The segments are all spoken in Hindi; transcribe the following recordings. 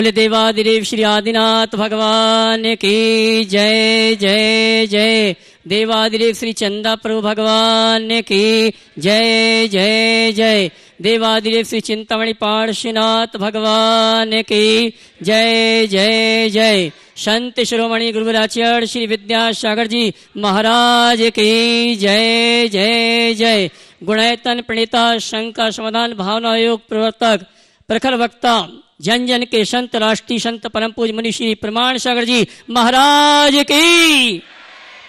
बोले देवादिदेव श्री आदिनाथ भगवान की जय जय जय। देवादिदेव श्री चंदा प्रभु भगवान की जय जय जय। देवादिदेव श्री चिंतामणि पार्श्वनाथ भगवान की जय जय जय। संत शिरोमणि गुरुवराचार्य श्री विद्यासागर जी महाराज की जय जय जय। गुणैतन प्रणीता शंकर समाधान भावना योग प्रवर्तक प्रखर वक्ता जन जन के संत राष्ट्रीय संत परम पूज्य मुनि श्री प्रमाण सागर जी महाराज की।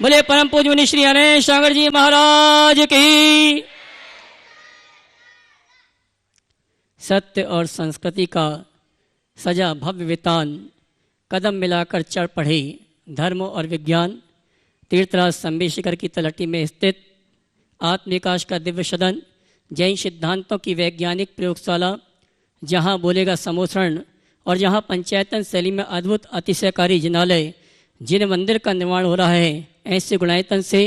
बोले परम पूज्य मुनि श्री अनंत सागर जी महाराज की। सत्य और संस्कृति का सजा भव्य वितान कदम मिलाकर चढ़ पड़े धर्म और विज्ञान। तीर्थराज संबेशिखर की तलहटी में स्थित आत्मविकास का दिव्य सदन, जैन सिद्धांतों की वैज्ञानिक प्रयोगशाला, जहाँ बोलेगा समोसरण और जहाँ पंचायतन शैली में अद्भुत अतिशयकारी जिनालय, जिन मंदिर का निर्माण हो रहा है, ऐसे गुणायतन से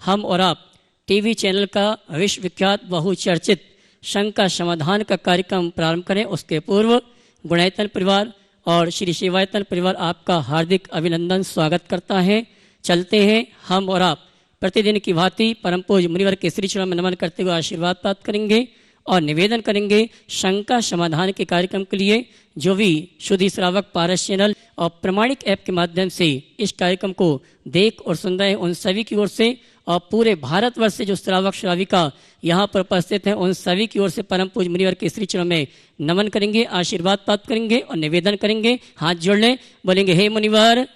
हम और आप टीवी चैनल का विश्वविख्यात बहुचर्चित शंका समाधान का कार्यक्रम प्रारंभ करें। उसके पूर्व गुणायतन परिवार और श्री शिवायतन परिवार आपका हार्दिक अभिनंदन स्वागत करता है। चलते हैं हम और आप प्रतिदिन की भांति परम पूज्य मुनिवर के श्री चरणों में नमन करते हुए आशीर्वाद प्राप्त करेंगे और निवेदन करेंगे शंका समाधान के कार्यक्रम के लिए जो भी शुद्धि श्रावक पारस चैनल और प्रमाणिक ऐप के माध्यम से इस कार्यक्रम को देख और सुन रहे हैं, उन सभी की ओर से और पूरे भारतवर्ष से जो श्रावक श्राविका यहाँ पर उपस्थित हैं, उन सभी की ओर से परम पूज्य मुनिवर के श्री चरणों में नमन करेंगे, आशीर्वाद प्राप्त करेंगे और निवेदन करेंगे। हाथ जोड़ लें, बोलेंगे हे मुनिवर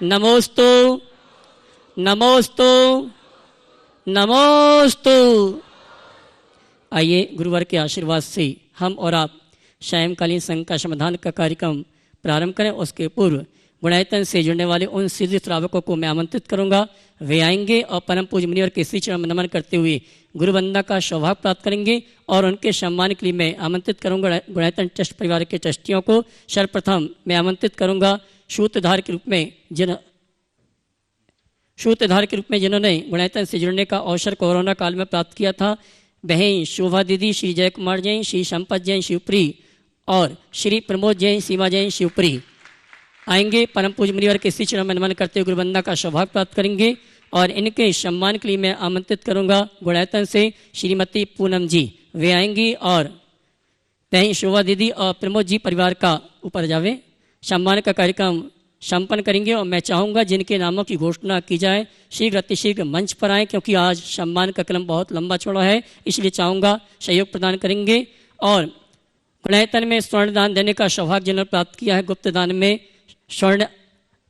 नमोस्तु नमोस्तु नमोस्तु। आइए गुरुवर के आशीर्वाद से हम और आप सायंकालीन शंका समाधान का कार्यक्रम प्रारंभ करें। उसके पूर्व गुणायतन से जुड़ने वाले उन सिद्ध श्रावकों को मैं आमंत्रित करूंगा, वे आएंगे और परम पूज्य मुनिवर के श्री चरण में नमन करते हुए गुरुवंदना का सौभाग्य प्राप्त करेंगे और उनके सम्मान के लिए मैं आमंत्रित करूंगा गुणायतन ट्रस्ट परिवार के ट्रस्टियों को। सर्वप्रथम मैं आमंत्रित करूंगा सूत्रधार के रूप में जिन्होंने गुणायतन से जुड़ने का अवसर कोरोना काल में प्राप्त किया था, बहन शोभा दीदी, श्री जय कुमार जैन, श्री संपत जैन शिवपुरी और श्री प्रमोद जैन, सीमा जैन शिवपुरी आएंगे। परम पूज्य मुनिवर के श्री चरण में नमन करते हुए गुरुवंदना का सौभाग्य प्राप्त करेंगे और इनके सम्मान के लिए मैं आमंत्रित करूंगा गुणायतन से श्रीमती पूनम जी, वे आएंगी और बहन शोभा दीदी और प्रमोद जी परिवार का ऊपर जावे सम्मान का कार्यक्रम संपन्न करेंगे। और मैं चाहूँगा जिनके नामों की घोषणा की जाए शीघ्र अतिशीघ्र मंच पर आएँ, क्योंकि आज सम्मान का क्रम बहुत लंबा चौड़ा है, इसलिए चाहूँगा सहयोग प्रदान करेंगे। और गुणायतन में स्वर्ण दान देने का सौभाग्य जिन्होंने प्राप्त किया है, गुप्त दान में स्वर्ण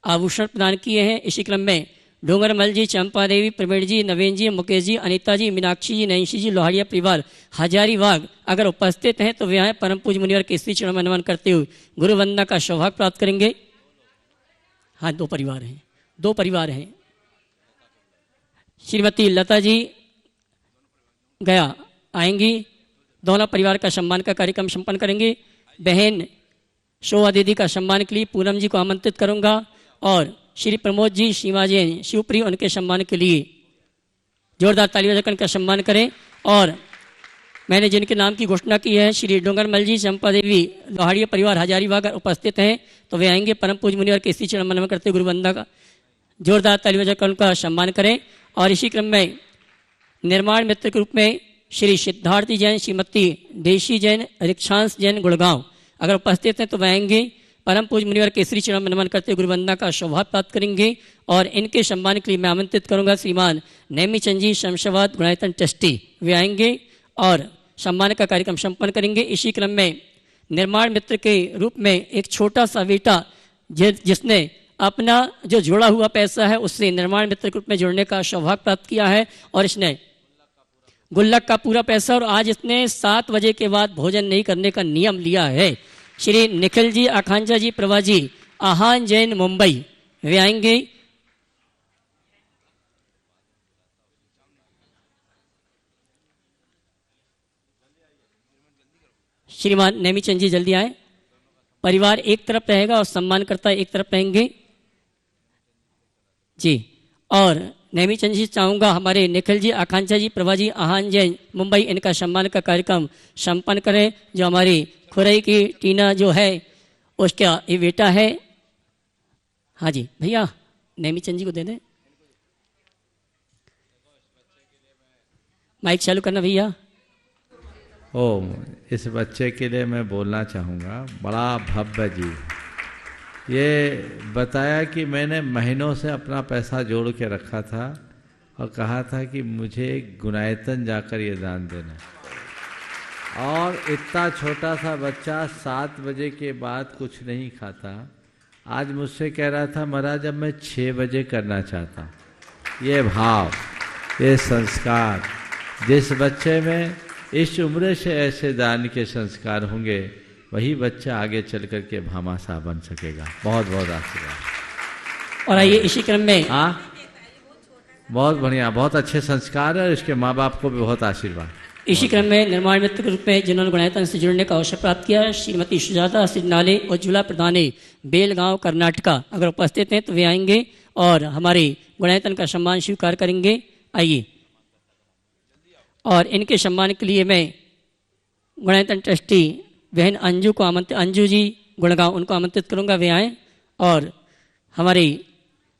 आभूषण प्रदान किए हैं। इसी क्रम में डोंगरमल जी, चंपा देवी, प्रवीण जी, नवीन जी, मुकेश जी, अनीता जी, मीनाक्षी जी, नैंसी जी, लोहाड़िया परिवार हजारीबाग अगर उपस्थित हैं तो वे आए परम पूज्य मुनिवर के श्री चरणों में नमन करते हुए गुरुवंदना का सौभाग्य प्राप्त करेंगे। हाँ, दो परिवार हैं। श्रीमती लता जी गया आएंगी, दोनों परिवार का सम्मान का कार्यक्रम संपन्न करेंगे। बहन शोभा दीदी का सम्मान के लिए पूनम जी को आमंत्रित करूंगा और श्री प्रमोद जी, सीमा जैन शिवप्रिय, उनके सम्मान के लिए जोरदार ताली बजाकर उनका सम्मान करें। और मैंने जिनके नाम की घोषणा की है, श्री डोंगरमल जी, चंपा देवी, लोहाड़िया परिवार हजारीबाग उपस्थित हैं तो वे आएंगे। परम पूज्य मुनिवर के श्री चरण में नमन करते गुरुवंदना का जोरदार ताली बजाकर उनका सम्मान करें। और इसी क्रम में निर्माण मित्र के रूप में श्री सिद्धार्थी जैन, श्रीमती देशी जैन, रिक्षांश जैन गुड़गांव अगर उपस्थित हैं तो वह आएंगे। परम पूज्य मुनिवर के श्री चरण में नमन करते गुरुवंदना का सौभाग्य प्राप्त करेंगे और इनके सम्मान के लिए मैं आमंत्रित करूंगा श्रीमान नेमीचंद जी, शमशाबाद गुणायतन ट्रस्टी, वे आएंगे और सम्मान का कार्यक्रम संपन्न करेंगे। इसी क्रम में निर्माण मित्र के रूप में एक छोटा सा बेटा जिसने अपना जो जोड़ा हुआ पैसा है उससे निर्माण मित्र के रूप में जुड़ने का सौभाग्य प्राप्त किया है और इसने गुल्लक का पूरा पैसा, और आज इसने 7 बजे के बाद भोजन नहीं करने का नियम लिया है। श्री निखिल जी, आकांक्षा जी, प्रभा जी, आहान जैन मुंबई, वे आएंगे। श्रीमान नेमीचंद जी जल्दी आए। परिवार एक तरफ रहेगा और सम्मानकर्ता एक तरफ रहेंगे जी। और नेमीचंद जी चाहूँगा हमारे निखिल जी, आकांक्षा जी, प्रभा जी, आहान जैन मुंबई, इनका सम्मान का कार्यक्रम संपन्न करें। जो हमारी खुरई की टीना जो है उसका ये बेटा है। हाँ जी भैया, नेमीचंद जी को दे दें, माइक चालू करना भैया। इस बच्चे के लिए मैं बोलना चाहूँगा, बड़ा भव्य जी। ये बताया कि मैंने महीनों से अपना पैसा जोड़ के रखा था और कहा था कि मुझे गुनायतन जाकर ये दान देना, और इतना छोटा सा बच्चा 7 बजे के बाद कुछ नहीं खाता। आज मुझसे कह रहा था महाराज अब मैं 6 बजे करना चाहता। ये भाव, ये संस्कार, जिस बच्चे में इस उम्र से ऐसे दान के संस्कार होंगे, वही बच्चा आगे चल कर के भामाशाह बन सकेगा। बहुत बहुत आशीर्वाद। और आइए इसी क्रम में, हाँ बहुत बढ़िया, बहुत अच्छे संस्कार है, इसके माँ बाप को भी बहुत आशीर्वाद। इसी क्रम में निर्माण मित्र के रूप में जिन्होंने गुणायतन से जुड़ने का अवसर प्राप्त किया, श्रीमती सुजाता सिग्नाले और जिला प्रधाने बेलगांव कर्नाटका अगर उपस्थित हैं तो वे आएंगे और हमारे गुणायतन का सम्मान स्वीकार करेंगे। आइए, और इनके सम्मान के लिए मैं गुणायतन ट्रस्टी बहन अंजू को अंजू जी गुड़गांव, उनको आमंत्रित करूंगा, वे आएँ और हमारे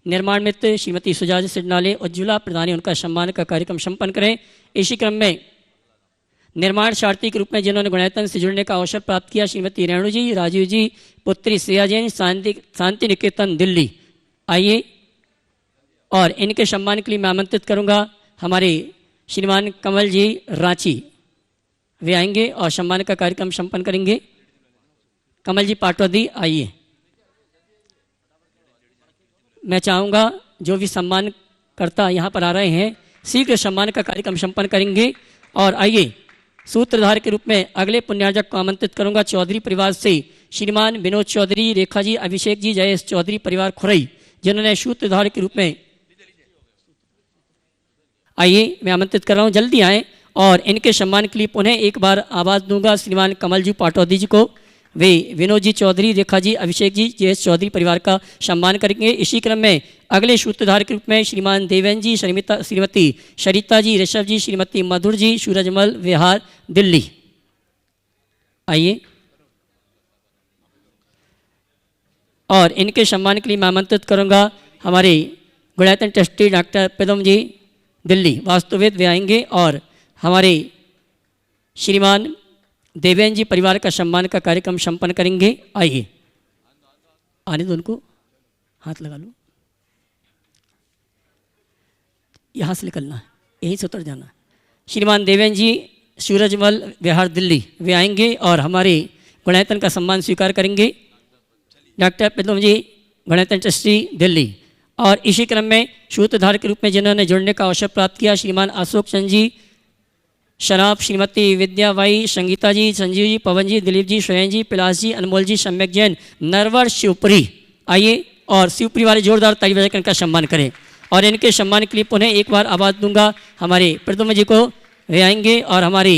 निर्माण मित्र श्रीमती सुजाता सिग्नाले और जिला प्रधानी उनका सम्मान का कार्यक्रम संपन्न करें। इसी क्रम में निर्माण सारथी के रूप में जिन्होंने गुणायतन से जुड़ने का अवसर प्राप्त किया, श्रीमती रेणु जी, राजीव जी, पुत्री श्रेया जैन, शांति निकेतन दिल्ली, आइए। और इनके सम्मान के लिए मैं आमंत्रित करूंगा हमारे श्रीमान कमल जी रांची, वे आएंगे और सम्मान का कार्यक्रम संपन्न करेंगे। कमल जी पाटौदी, आइए। मैं चाहूँगा जो भी सम्मान करता यहाँ पर आ रहे हैं शीघ्र सम्मान का कार्यक्रम संपन्न करेंगे। और आइए, सूत्रधार के रूप में अगले पुण्यार्जक को आमंत्रित करूंगा चौधरी परिवार से श्रीमान विनोद चौधरी, रेखा जी, अभिषेक जी, जयेश चौधरी परिवार खुरई, जिन्होंने सूत्रधार के रूप में, आइए मैं आमंत्रित कर रहा हूँ, जल्दी आएँ। और इनके सम्मान के लिए पुनः एक बार आवाज़ दूंगा श्रीमान कमल जी पाटौदी जी को, वे विनोद जी चौधरी, रेखा जी, अभिषेक जी, जयेश चौधरी परिवार का सम्मान करेंगे। इसी क्रम में अगले सूत्रधार के रूप में श्रीमान देवेन जी, श्रीमती सरिता जी, ऋषभ जी, श्रीमती मधुर जी, सूरजमल विहार दिल्ली, आइए। और इनके सम्मान के लिए मैं आमंत्रित करूंगा हमारे गुणायतन ट्रस्टी डॉक्टर पदम जी दिल्ली वास्तुवेद, वे आएंगे और हमारे श्रीमान देवेन जी परिवार का सम्मान का कार्यक्रम संपन्न करेंगे। आइए, आने दो उनको, हाथ लगा लो, यहाँ से निकलना है, यहीं से उतर जाना है। श्रीमान देवेन जी सूरजमल विहार दिल्ली, वे आएंगे और हमारे गुणायतन का सम्मान स्वीकार करेंगे। डॉक्टर पदम जी गुणायतन ट्रस्टी दिल्ली। और इसी क्रम में सूत्रधार के रूप में जिन्होंने जुड़ने का अवसर प्राप्त किया, श्रीमान अशोक चंद जी शराब, श्रीमती विद्याबाई, संगीता जी, संजीव जी, पवन जी, दिलीप जी, स्वयं जी, पिलास जी, अनमोल जी, सम्यक जैन, नरवर, शिवपुरी, आइए। और शिवपुरी वाले जोरदार ताली बजाकर इनका सम्मान करें। और इनके सम्मान के लिए पुनः एक बार आवाज़ दूंगा हमारे प्रद्युम्न जी को, वे आएंगे और हमारी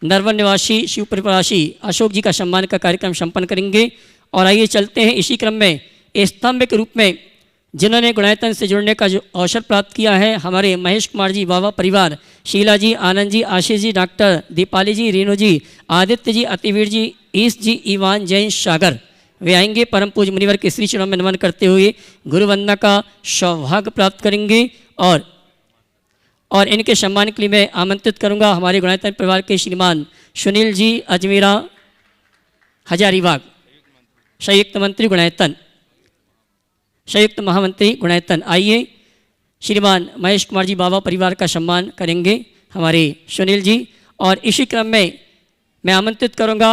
नरवर निवासी शिवपुरी प्रवासी अशोक जी का सम्मान का कार्यक्रम संपन्न करेंगे। और आइए चलते हैं, इसी क्रम में स्तंभ के रूप में जिन्होंने गुणायतन से जुड़ने का जो अवसर प्राप्त किया है, हमारे महेश कुमार जी बाबा परिवार, शीला जी, आनंद जी, आशीष जी, डॉक्टर दीपाली जी, रीनू जी, आदित्य जी, अतिवीर जी, ईश जी, ईवान, जैन, सागर, वे आएंगे। परम पूज्य मुनिवर के श्री चरणों में नमन करते हुए गुरु वंदना का सौभाग्य प्राप्त करेंगे। और इनके सम्मान के लिए मैं आमंत्रित करूंगा हमारे गुणायतन परिवार के श्रीमान सुनील जी अजमेरा हजारीबाग, संयुक्त मंत्री गुणायतन, संयुक्त महामंत्री गुणायतन, आइए। श्रीमान महेश कुमार जी बाबा परिवार का सम्मान करेंगे हमारे सुनील जी। और इसी क्रम में मैं आमंत्रित करूंगा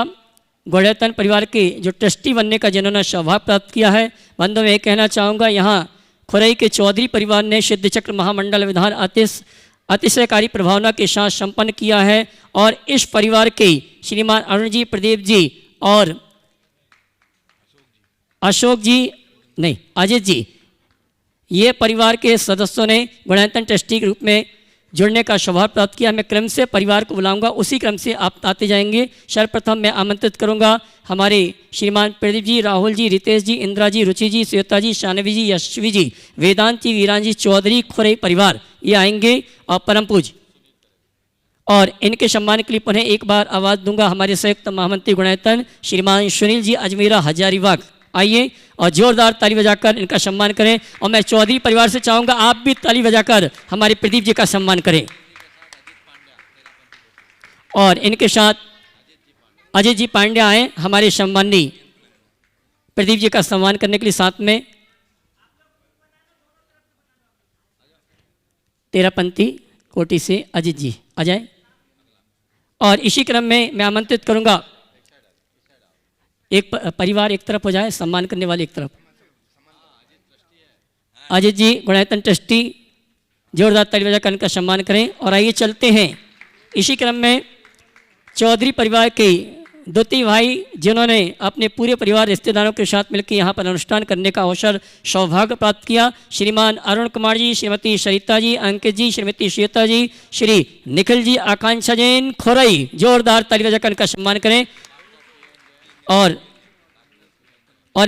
गुणायतन परिवार के जो ट्रस्टी बनने का जिन्होंने सौभाग्य प्राप्त किया है, बंधु में कहना चाहूँगा, यहाँ खुरई के चौधरी परिवार ने सिद्ध चक्र महामंडल विधान अतिशयकारी प्रभावना के साथ संपन्न किया है। और इस परिवार के श्रीमान अरुण जी, प्रदीप जी और अशोक जी, नहीं अजित जी, ये परिवार के सदस्यों ने गुणायतन ट्रस्टी के रूप में जुड़ने का सौभाग्य प्राप्त किया। मैं क्रम से परिवार को बुलाऊंगा, उसी क्रम से आप आते जाएंगे। सर्वप्रथम मैं आमंत्रित करूंगा हमारे श्रीमान प्रदीप जी, राहुल जी, रितेश जी, इंदिरा जी, रुचि जी, श्वेता जी, शानवी जी, यशवी जी, वेदांत जी, वीरान जी चौधरी खुरई परिवार, ये आएंगे। और परम पूज और इनके सम्मान के लिए पुनः एक बार आवाज़ दूंगा हमारे संयुक्त महामंत्री गुणायतन श्रीमान सुनील जी अजमेरा हजारीबाग। आइए और जोरदार ताली बजाकर इनका सम्मान करें। और मैं चौधरी परिवार से चाहूँगा आप भी ताली बजाकर हमारे प्रदीप जी का सम्मान करें। और इनके साथ अजय जी पांड्या आए हमारे सम्मानी प्रदीप जी का सम्मान करने के लिए। साथ में तेरापंथी कोटि से अजित जी आ जाए। और इसी क्रम में मैं आमंत्रित करूंगा एक परिवार एक तरफ हो जाए, सम्मान करने वाले एक तरफ। अजित जी गुणायतन ट्रस्टी जोरदार ताली बजाकर इनका सम्मान करें। और आइए चलते हैं इसी क्रम में चौधरी परिवार के द्वितीय भाई जिन्होंने अपने पूरे परिवार रिश्तेदारों के साथ मिलकर यहाँ पर अनुष्ठान करने का अवसर सौभाग्य प्राप्त किया। श्रीमान अरुण कुमार जी, श्रीमती सरिता जी, अंकित जी, श्रीमती श्वेता जी, श्री निखिल जी, आकांक्षा जैन खोरई, जोरदार ताली बजाकर इनका सम्मान करें। और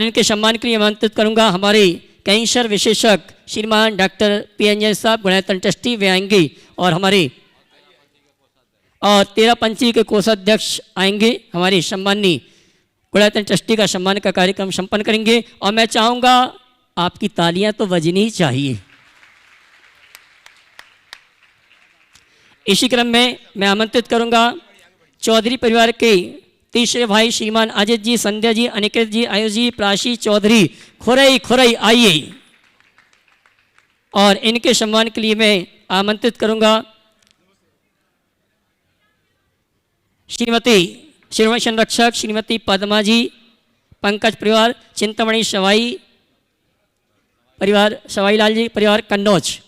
इनके सम्मान के लिए आमंत्रित करूंगा हमारे कैंसर विशेषज्ञ श्रीमान डॉक्टर पी साहब गुणायतन ट्रस्टी वे आएंगे। और हमारे और तेरापंथी के कोषाध्यक्ष आएंगे हमारे सम्मानी गुणायतन ट्रस्टी का सम्मान का कार्यक्रम संपन्न करेंगे। और मैं चाहूँगा आपकी तालियां तो बजनी ही चाहिए। इसी क्रम में मैं आमंत्रित करूंगा चौधरी परिवार के तीसरे भाई श्रीमान अजित जी, संध्या जी, अनिकेत जी, आयुष जी, प्राशी चौधरी खुरई आइए। और इनके सम्मान के लिए मैं आमंत्रित करूंगा श्रीमती श्रीमती संरक्षक श्रीमती पद्मा जी, पंकज परिवार, चिंतामणि सवाई परिवार, सवाई लाल जी परिवार कन्नौज,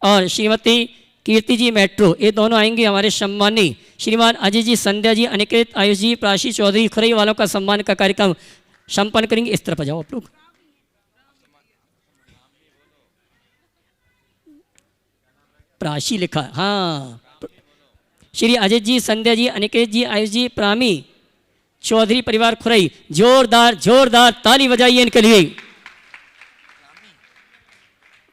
और श्रीमती कीर्ति जी मेट्रो, ये दोनों आएंगे हमारे सम्मानी श्रीमान अजय जी, संध्या जी, अनिकेत, आयुष जी, प्राशी चौधरी खुरई वालों का सम्मान का कार्यक्रम संपन्न करेंगे। इस तरफ आ जाओ आप लोग। प्राशी लिखा, हाँ, श्री अजय जी, संध्या जी, अनिकेत जी, आयुष जी, प्रामी चौधरी परिवार खुरई, जोरदार ताली बजाइए इनके लिए।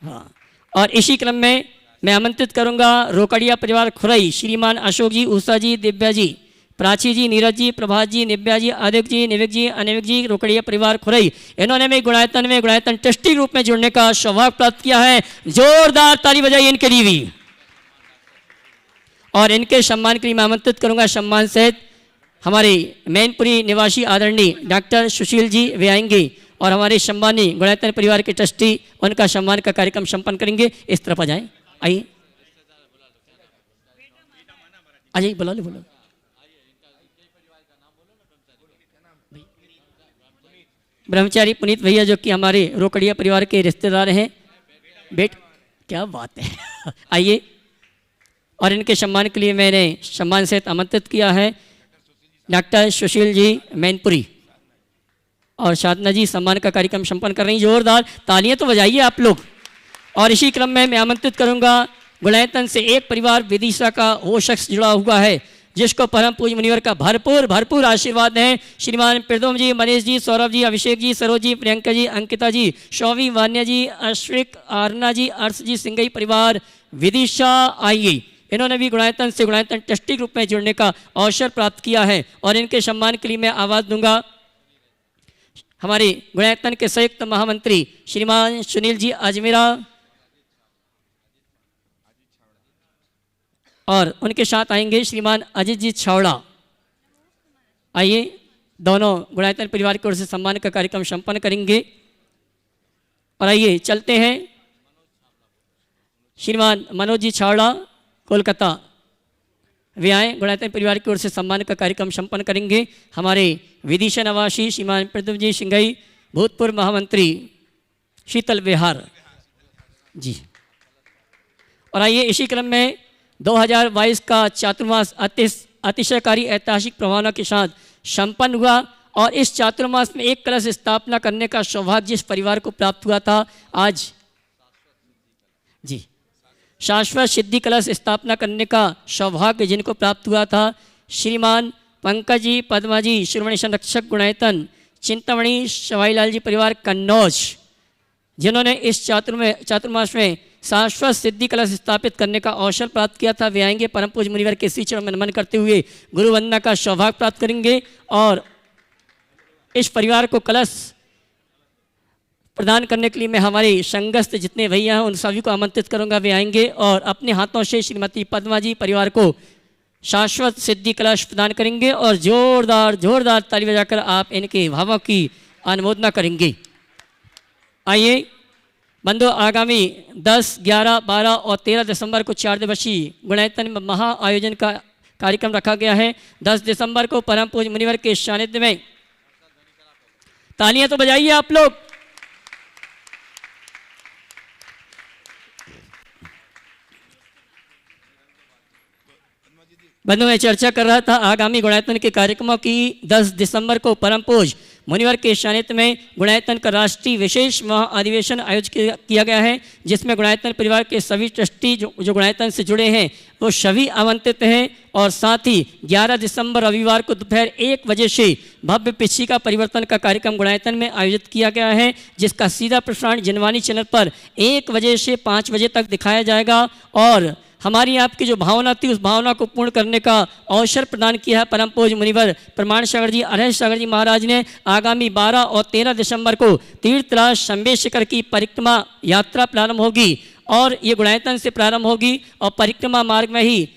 हाँ, और इसी क्रम में मैं आमंत्रित करूंगा रोकड़िया परिवार खुरई श्रीमान अशोक जी, उषा जी, दिव्या जी, प्राची जी, नीरज जी, प्रभात जी, निव्या जी, आदिक जी, निविक जी, अनिविक जी, रोकड़िया परिवार खुरई, इन्होंने भी गुणायतन ट्रस्टी रूप में जुड़ने का सौभाग्य प्राप्त किया है। जोरदार ताली बजाइए इनके लिए भी। और इनके सम्मान के लिए मैं आमंत्रित करूंगा सम्मान सहित हमारे मैनपुरी निवासी आदरणीय डॉक्टर सुशील जी वे आएंगे और हमारे सम्मानी गुणायतन परिवार के ट्रस्टी उनका सम्मान का कार्यक्रम संपन्न करेंगे। इस तरफ आ जाएं, आइए अजय बुला लो, बोलो। ब्रह्मचारी पुनीत भैया जो कि हमारे रोकड़िया परिवार के रिश्तेदार हैं। क्या बात है आइए। और इनके सम्मान के लिए मैंने सम्मान से आमंत्रित किया है डॉक्टर सुशील जी मैनपुरी और साधना जी सम्मान का कार्यक्रम संपन्न कर रही हैं। जोरदार तालियां तो बजाइए आप लोग। और इसी क्रम में मैं आमंत्रित करूंगा गुणायतन से एक परिवार विदिशा का वो शख्स जुड़ा हुआ है जिसको परम पूज्य मुनिवर का भरपूर आशीर्वाद है। श्रीमान प्रदोम जी, मनीष जी, सौरभ जी, अभिषेक जी, सरोज जी, प्रियंका जी, अंकिता जी, शौवी, वान्या जी, अश्विक, आरना जी, अर्श जी, सिंगई परिवार विदिशा आइए। इन्होंने भी गुणायतन से गुणायतन ट्रस्टी ग्रुप में जुड़ने का अवसर प्राप्त किया है। और इनके सम्मान के लिए मैं आवाज़ दूंगा हमारे गुणायतन के संयुक्त महामंत्री श्रीमान सुनील जी अजमेरा और उनके साथ आएंगे श्रीमान अजित जी छावड़ा। आइए, दोनों गुणायतन परिवार की ओर से सम्मान का कार्यक्रम संपन्न करेंगे। और आइए चलते हैं श्रीमान मनोज जी छावड़ा कोलकाता वे आए, गुणायतन परिवार की ओर से सम्मान का कार्यक्रम संपन्न करेंगे। हमारे विदिशा निवासी श्रीमान प्रदुम जी सिंगई, भूतपूर्व महामंत्री शीतल विहार जी। और आइए इसी क्रम में 2022 का चातुर्मास अतिशयकारी ऐतिहासिक प्रभावना के साथ संपन्न हुआ। और इस चातुर्मास में एक कलश स्थापना करने का सौभाग्य जिस परिवार को प्राप्त हुआ था, आज जी शाश्वत सिद्धि कलश स्थापना करने का सौभाग्य जिनको प्राप्त हुआ था, श्रीमान पंकज जी, पद्मा जी, शिरोमणि संरक्षक गुणायतन चिंतामणि सवाईलाल जी परिवार कन्नौज, जिन्होंने इस चातुर्मास में शाश्वत सिद्धि कलश स्थापित करने का अवसर प्राप्त किया था, वे आएंगे। परम पूज्य मुनिवर के श्री चरण में नमन करते हुए गुरु वंदना का सौभाग्य प्राप्त करेंगे और इस परिवार को कलश प्रदान करने के लिए मैं हमारे संघस्थ जितने भैया हैं उन सभी को आमंत्रित करूंगा, वे आएंगे और अपने हाथों से श्रीमती पद्मा जी परिवार को शाश्वत सिद्धि कलश प्रदान करेंगे और जोरदार जोरदार ताली बजाकर आप इनके भावों की अनुमोदना करेंगे। आइए बंधु, आगामी 10, 11, 12 और 13 दिसंबर को 4 दिवसीय गुणायतन में महा आयोजन का कार्यक्रम रखा गया है। 10 दिसंबर को परम पूज्य मुनिवर के सानिध्य में, तालियां तो बजाइए आप लोग। बंधु, मैं चर्चा कर रहा था आगामी गुणायतन के कार्यक्रमों की। 10 दिसंबर को परम पूज्य मुनिवर के सानिध्य में गुणायतन का राष्ट्रीय विशेष महा अधिवेशन आयोजित किया गया है, जिसमें गुणायतन परिवार के सभी ट्रस्टी जो गुणायतन से जुड़े हैं वो सभी आमंत्रित हैं। और साथ ही 11 दिसंबर रविवार को दोपहर 1 बजे से भव्य पिछिका परिवर्तन का कार्यक्रम गुणायतन में आयोजित किया गया है, जिसका सीधा प्रसारण जनवाणी चैनल पर 1 बजे से 5 बजे तक दिखाया जाएगा। और हमारी आपकी जो भावना थी उस भावना को पूर्ण करने का अवसर प्रदान किया है परम पूज्य मुनिवर प्रमाण सागर जी, अरहर सागर जी महाराज ने। आगामी 12 और 13 दिसंबर को तीर्थराज शंबेशकर की परिक्रमा यात्रा प्रारंभ होगी और ये गुणायतन से प्रारंभ होगी और परिक्रमा मार्ग में ही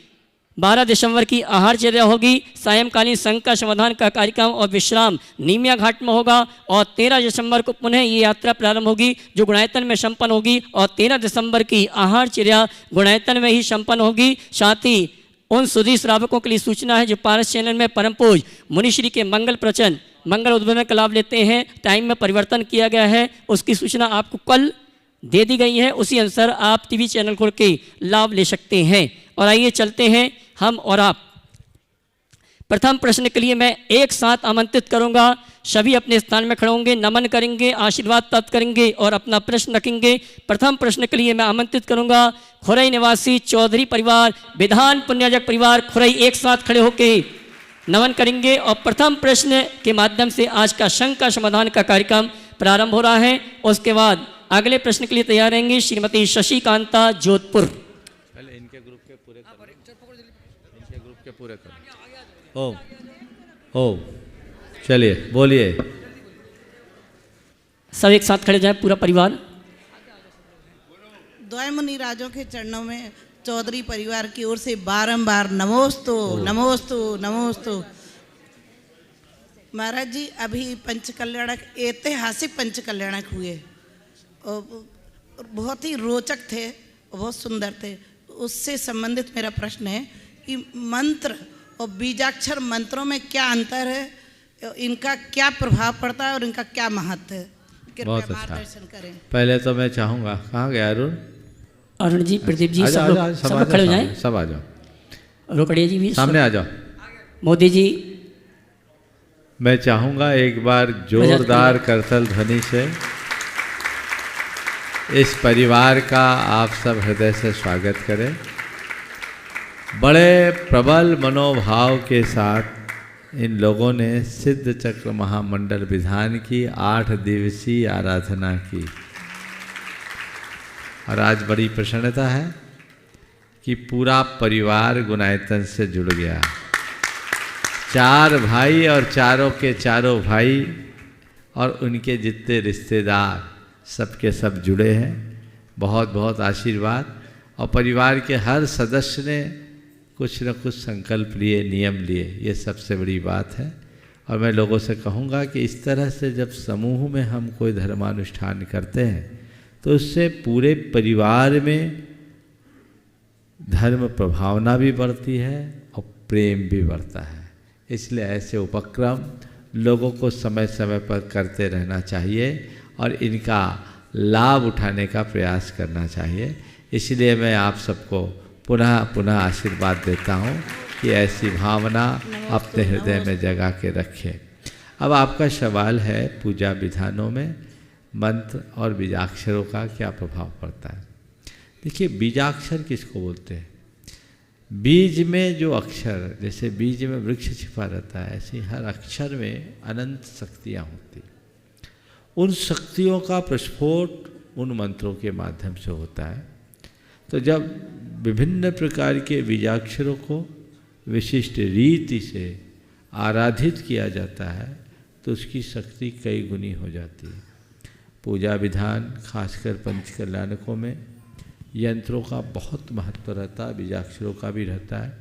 12 दिसंबर की आहारचर्या होगी। सायंकालीन संघ का समाधान का कार्यक्रम और विश्राम नीमिया घाट में होगा और 13 दिसंबर को पुनः ये यात्रा प्रारंभ होगी जो गुणायतन में संपन्न होगी और 13 दिसंबर की आहारचर्या गुणायतन में ही संपन्न होगी। साथ ही उन सुधी श्रावकों के लिए सूचना है जो पारस चैनल में परम पूज्य मुनिश्री के मंगल प्रवचन, मंगल उद्बोधन का लाभ लेते हैं, टाइम में परिवर्तन किया गया है, उसकी सूचना आपको कल दे दी गई है। उसी अनुसार आप टीवी चैनल खोल के लाभ ले सकते हैं। और आइए चलते हैं हम और आप। प्रथम प्रश्न के लिए मैं एक साथ आमंत्रित करूंगा, सभी अपने स्थान में खड़े होंगे, नमन करेंगे, आशीर्वाद प्राप्त करेंगे और अपना प्रश्न रखेंगे। प्रथम प्रश्न के लिए मैं आमंत्रित करूंगा खुरई निवासी चौधरी परिवार, विधान पुण्याजक परिवार खुरई, एक साथ खड़े होकर नमन करेंगे और प्रथम प्रश्न के माध्यम से आज का संघ का समाधान का कार्यक्रम प्रारंभ हो रहा है। उसके बाद अगले प्रश्न के लिए तैयार रहेंगे श्रीमती शशिकांता जोधपुर। पहले इनके ग्रुप के पूरे करो, इनके ग्रुप के पूरे करो। ओ चलिए बोलिए, सब एक साथ खड़े जाए पूरा परिवार। द्वय मुनि राजों के चरणों में चौधरी परिवार की ओर से बारंबार नमोस्तु नमोस्तु नमोस्तु। महाराज जी, अभी पंचकल्याणक, ऐतिहासिक पंचकल्याणक हुए और बहुत ही रोचक थे, बहुत सुंदर थे। उससे संबंधित मेरा प्रश्न है कि मंत्र और बीजाक्षर मंत्रों में क्या अंतर है, इनका क्या प्रभाव पड़ता है और इनका क्या महत्व है, कृपया मार्गदर्शन करें। पहले तो मैं चाहूँगा, कहाँ गया अरुण? अरुण जी, प्रदीप जी, सब लोग खड़े हो जाएं। सब आ जाओ, रोकड़िया जी भी सामने आ जाओ। मोदी जी, मैं चाहूँगा एक बार जोरदार करतल ध्वनि से इस परिवार का आप सब हृदय से स्वागत करें। बड़े प्रबल मनोभाव के साथ इन लोगों ने सिद्ध चक्र महामंडल विधान की 8 दिवसीय आराधना की और आज बड़ी प्रसन्नता है कि पूरा परिवार गुणायतन से जुड़ गया। 4 भाई और चारों के चारों भाई और उनके जितने रिश्तेदार सबके सब जुड़े हैं। बहुत बहुत आशीर्वाद। और परिवार के हर सदस्य ने कुछ न कुछ संकल्प लिए, नियम लिए, ये सबसे बड़ी बात है। और मैं लोगों से कहूँगा कि इस तरह से जब समूह में हम कोई धर्मानुष्ठान करते हैं तो उससे पूरे परिवार में धर्म प्रभावना भी बढ़ती है और प्रेम भी बढ़ता है। इसलिए ऐसे उपक्रम लोगों को समय समय पर करते रहना चाहिए और इनका लाभ उठाने का प्रयास करना चाहिए। इसलिए मैं आप सबको पुनः पुनः आशीर्वाद देता हूँ कि ऐसी भावना अपने हृदय में जगा के रखें। अब आपका सवाल है पूजा विधानों में मंत्र और बीजाक्षरों का क्या प्रभाव पड़ता है। देखिए, बीजाक्षर किसको बोलते हैं? बीज में जो अक्षर, जैसे बीज में वृक्ष छिपा रहता है, ऐसे हर अक्षर में अनंत शक्तियाँ होती। उन शक्तियों का प्रस्फोट उन मंत्रों के माध्यम से होता है। तो जब विभिन्न प्रकार के बीजाक्षरों को विशिष्ट रीति से आराधित किया जाता है तो उसकी शक्ति कई गुनी हो जाती है। पूजा विधान खासकर पंचकल्याणकों में यंत्रों का बहुत महत्व रहता है, बीजाक्षरों का भी रहता है,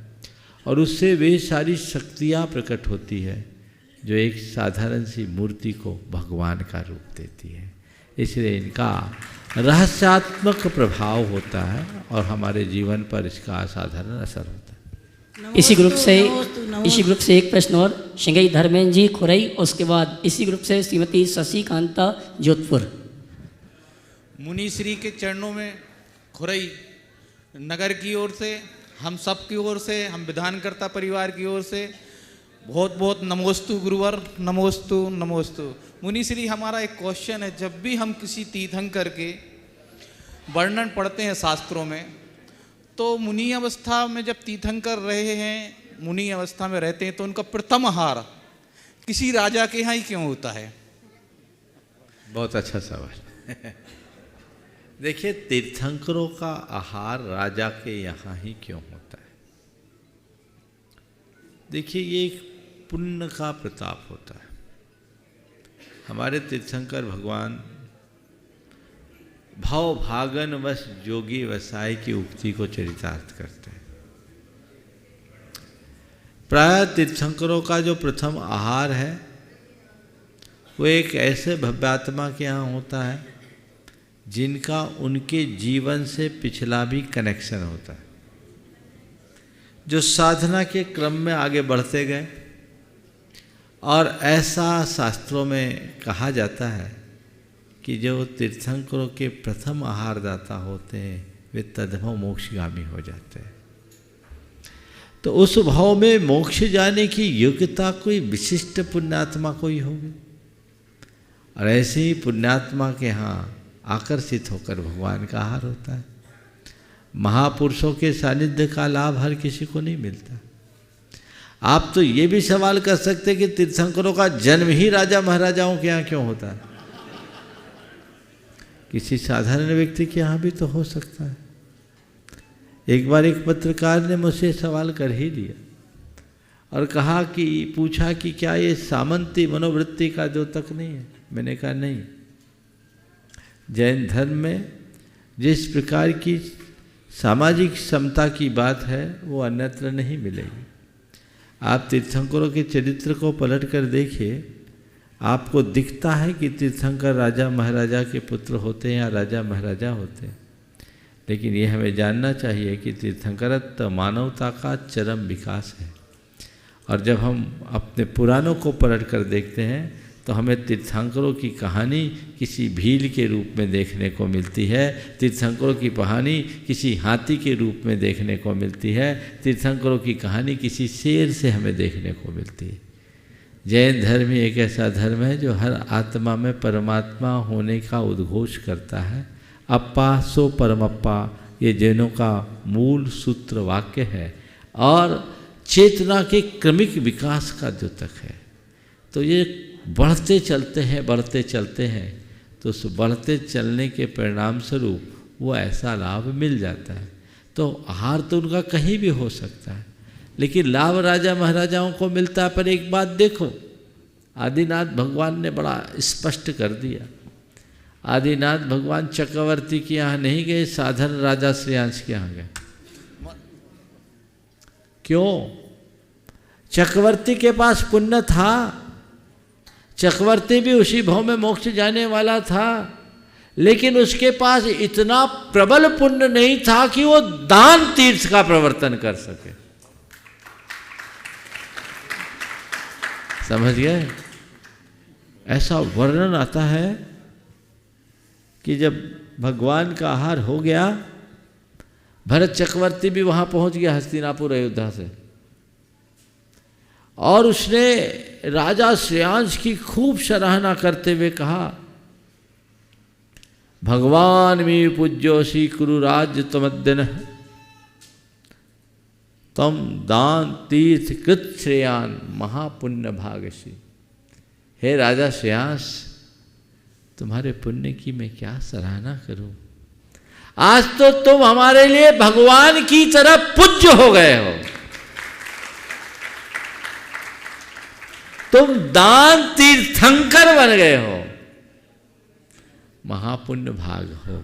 और उससे वे सारी शक्तियाँ प्रकट होती है जो एक साधारण सी मूर्ति को भगवान का रूप देती है। इसलिए इनका रहस्यात्मक प्रभाव होता है और हमारे जीवन पर इसका असाधारण असर होता है। इसी ग्रुप से एक प्रश्न और, शिंगई धर्मेंद्र जी खुरई, उसके बाद इसी ग्रुप से श्रीमती शशि कांता जोधपुर। मुनि श्री के चरणों में खुरई नगर की ओर से, हम सब की ओर से, हम विधानकर्ता परिवार की ओर से बहुत बहुत नमोस्तु गुरुवर, नमोस्तु नमोस्तु। मुनि श्री, हमारा एक क्वेश्चन है, जब भी हम किसी तीर्थंकर के वर्णन पढ़ते हैं शास्त्रों में, तो मुनि अवस्था में जब तीर्थंकर रहे हैं, मुनि अवस्था में रहते हैं, तो उनका प्रथम आहार किसी राजा के यहाँ ही क्यों होता है? बहुत अच्छा सवाल। देखिए, तीर्थंकरों का आहार राजा के यहाँ ही क्यों होता है? देखिए, ये एक पुण्य का प्रताप होता है। हमारे तीर्थंकर भगवान भाव भागन वश जोगी वसाई की उक्ति को चरितार्थ करते हैं। प्राय तीर्थंकरों का जो प्रथम आहार है वो एक ऐसे भव्यात्मा के यहाँ होता है जिनका उनके जीवन से पिछला भी कनेक्शन होता है, जो साधना के क्रम में आगे बढ़ते गए। और ऐसा शास्त्रों में कहा जाता है कि जो तीर्थंकरों के प्रथम आहारदाता होते हैं वे तदभव मोक्षगामी हो जाते हैं। तो उस भाव में मोक्ष जाने की योग्यता कोई विशिष्ट पुण्यात्मा को ही होगी, और ऐसे ही पुण्यात्मा के यहाँ आकर्षित होकर भगवान का आहार होता है। महापुरुषों के सानिध्य का लाभ हर किसी को नहीं मिलता। आप तो ये भी सवाल कर सकते कि तीर्थंकरों का जन्म ही राजा महाराजाओं के यहाँ क्यों होता है? किसी साधारण व्यक्ति के यहाँ भी तो हो सकता है। एक बार एक पत्रकार ने मुझसे सवाल कर ही दिया और कहा कि पूछा कि क्या ये सामंती मनोवृत्ति का द्योतक नहीं है? मैंने कहा नहीं। जैन धर्म में जिस प्रकार की सामाजिक समता की बात है वो अन्यत्र नहीं मिलेगी। आप तीर्थंकरों के चरित्र को पलट कर देखिए, आपको दिखता है कि तीर्थंकर राजा महाराजा के पुत्र होते हैं या राजा महाराजा होते हैं, लेकिन ये हमें जानना चाहिए कि तीर्थंकरत्व मानवता का चरम विकास है। और जब हम अपने पुराणों को पलट कर देखते हैं तो हमें तीर्थंकरों की कहानी किसी भील के रूप में देखने को मिलती है, तीर्थंकरों की कहानी किसी हाथी के रूप में देखने को मिलती है, तीर्थंकरों की कहानी किसी शेर से हमें देखने को मिलती है। जैन धर्म एक ऐसा धर्म है जो हर आत्मा में परमात्मा होने का उद्घोष करता है। अप्पा सो परमप्पा, ये जैनों का मूल सूत्र वाक्य है और चेतना के क्रमिक विकास का द्योतक है। तो ये बढ़ते चलते हैं तो उस बढ़ते चलने के परिणाम स्वरूप वो ऐसा लाभ मिल जाता है। तो आहार तो उनका कहीं भी हो सकता है, लेकिन लाभ राजा महाराजाओं को मिलता है। पर एक बात देखो, आदिनाथ भगवान ने बड़ा स्पष्ट कर दिया। आदिनाथ भगवान चक्रवर्ती के यहाँ नहीं गए, साधारण राजा श्रेयांश के यहाँ गए। क्यों? चक्रवर्ती के पास पुण्य था, चक्रवर्ती भी उसी भाव में मोक्ष जाने वाला था, लेकिन उसके पास इतना प्रबल पुण्य नहीं था कि वो दान तीर्थ का प्रवर्तन कर सके। समझ गए? ऐसा वर्णन आता है कि जब भगवान का आहार हो गया, भरत चक्रवर्ती भी वहां पहुंच गया हस्तिनापुर अयोध्या से, और उसने राजा श्रेयांश की खूब सराहना करते हुए कहा, भगवान में पूज्योसी कुरु राज्य तमद्दिन तम दान तीर्थ कृत श्रेयान महापुण्य भागसी। हे राजा श्रेयांश, तुम्हारे पुण्य की मैं क्या सराहना करूं। आज तो तुम हमारे लिए भगवान की तरह पूज्य हो गए हो। तुम दान तीर्थंकर बन गए हो, महापुण्य भाग हो।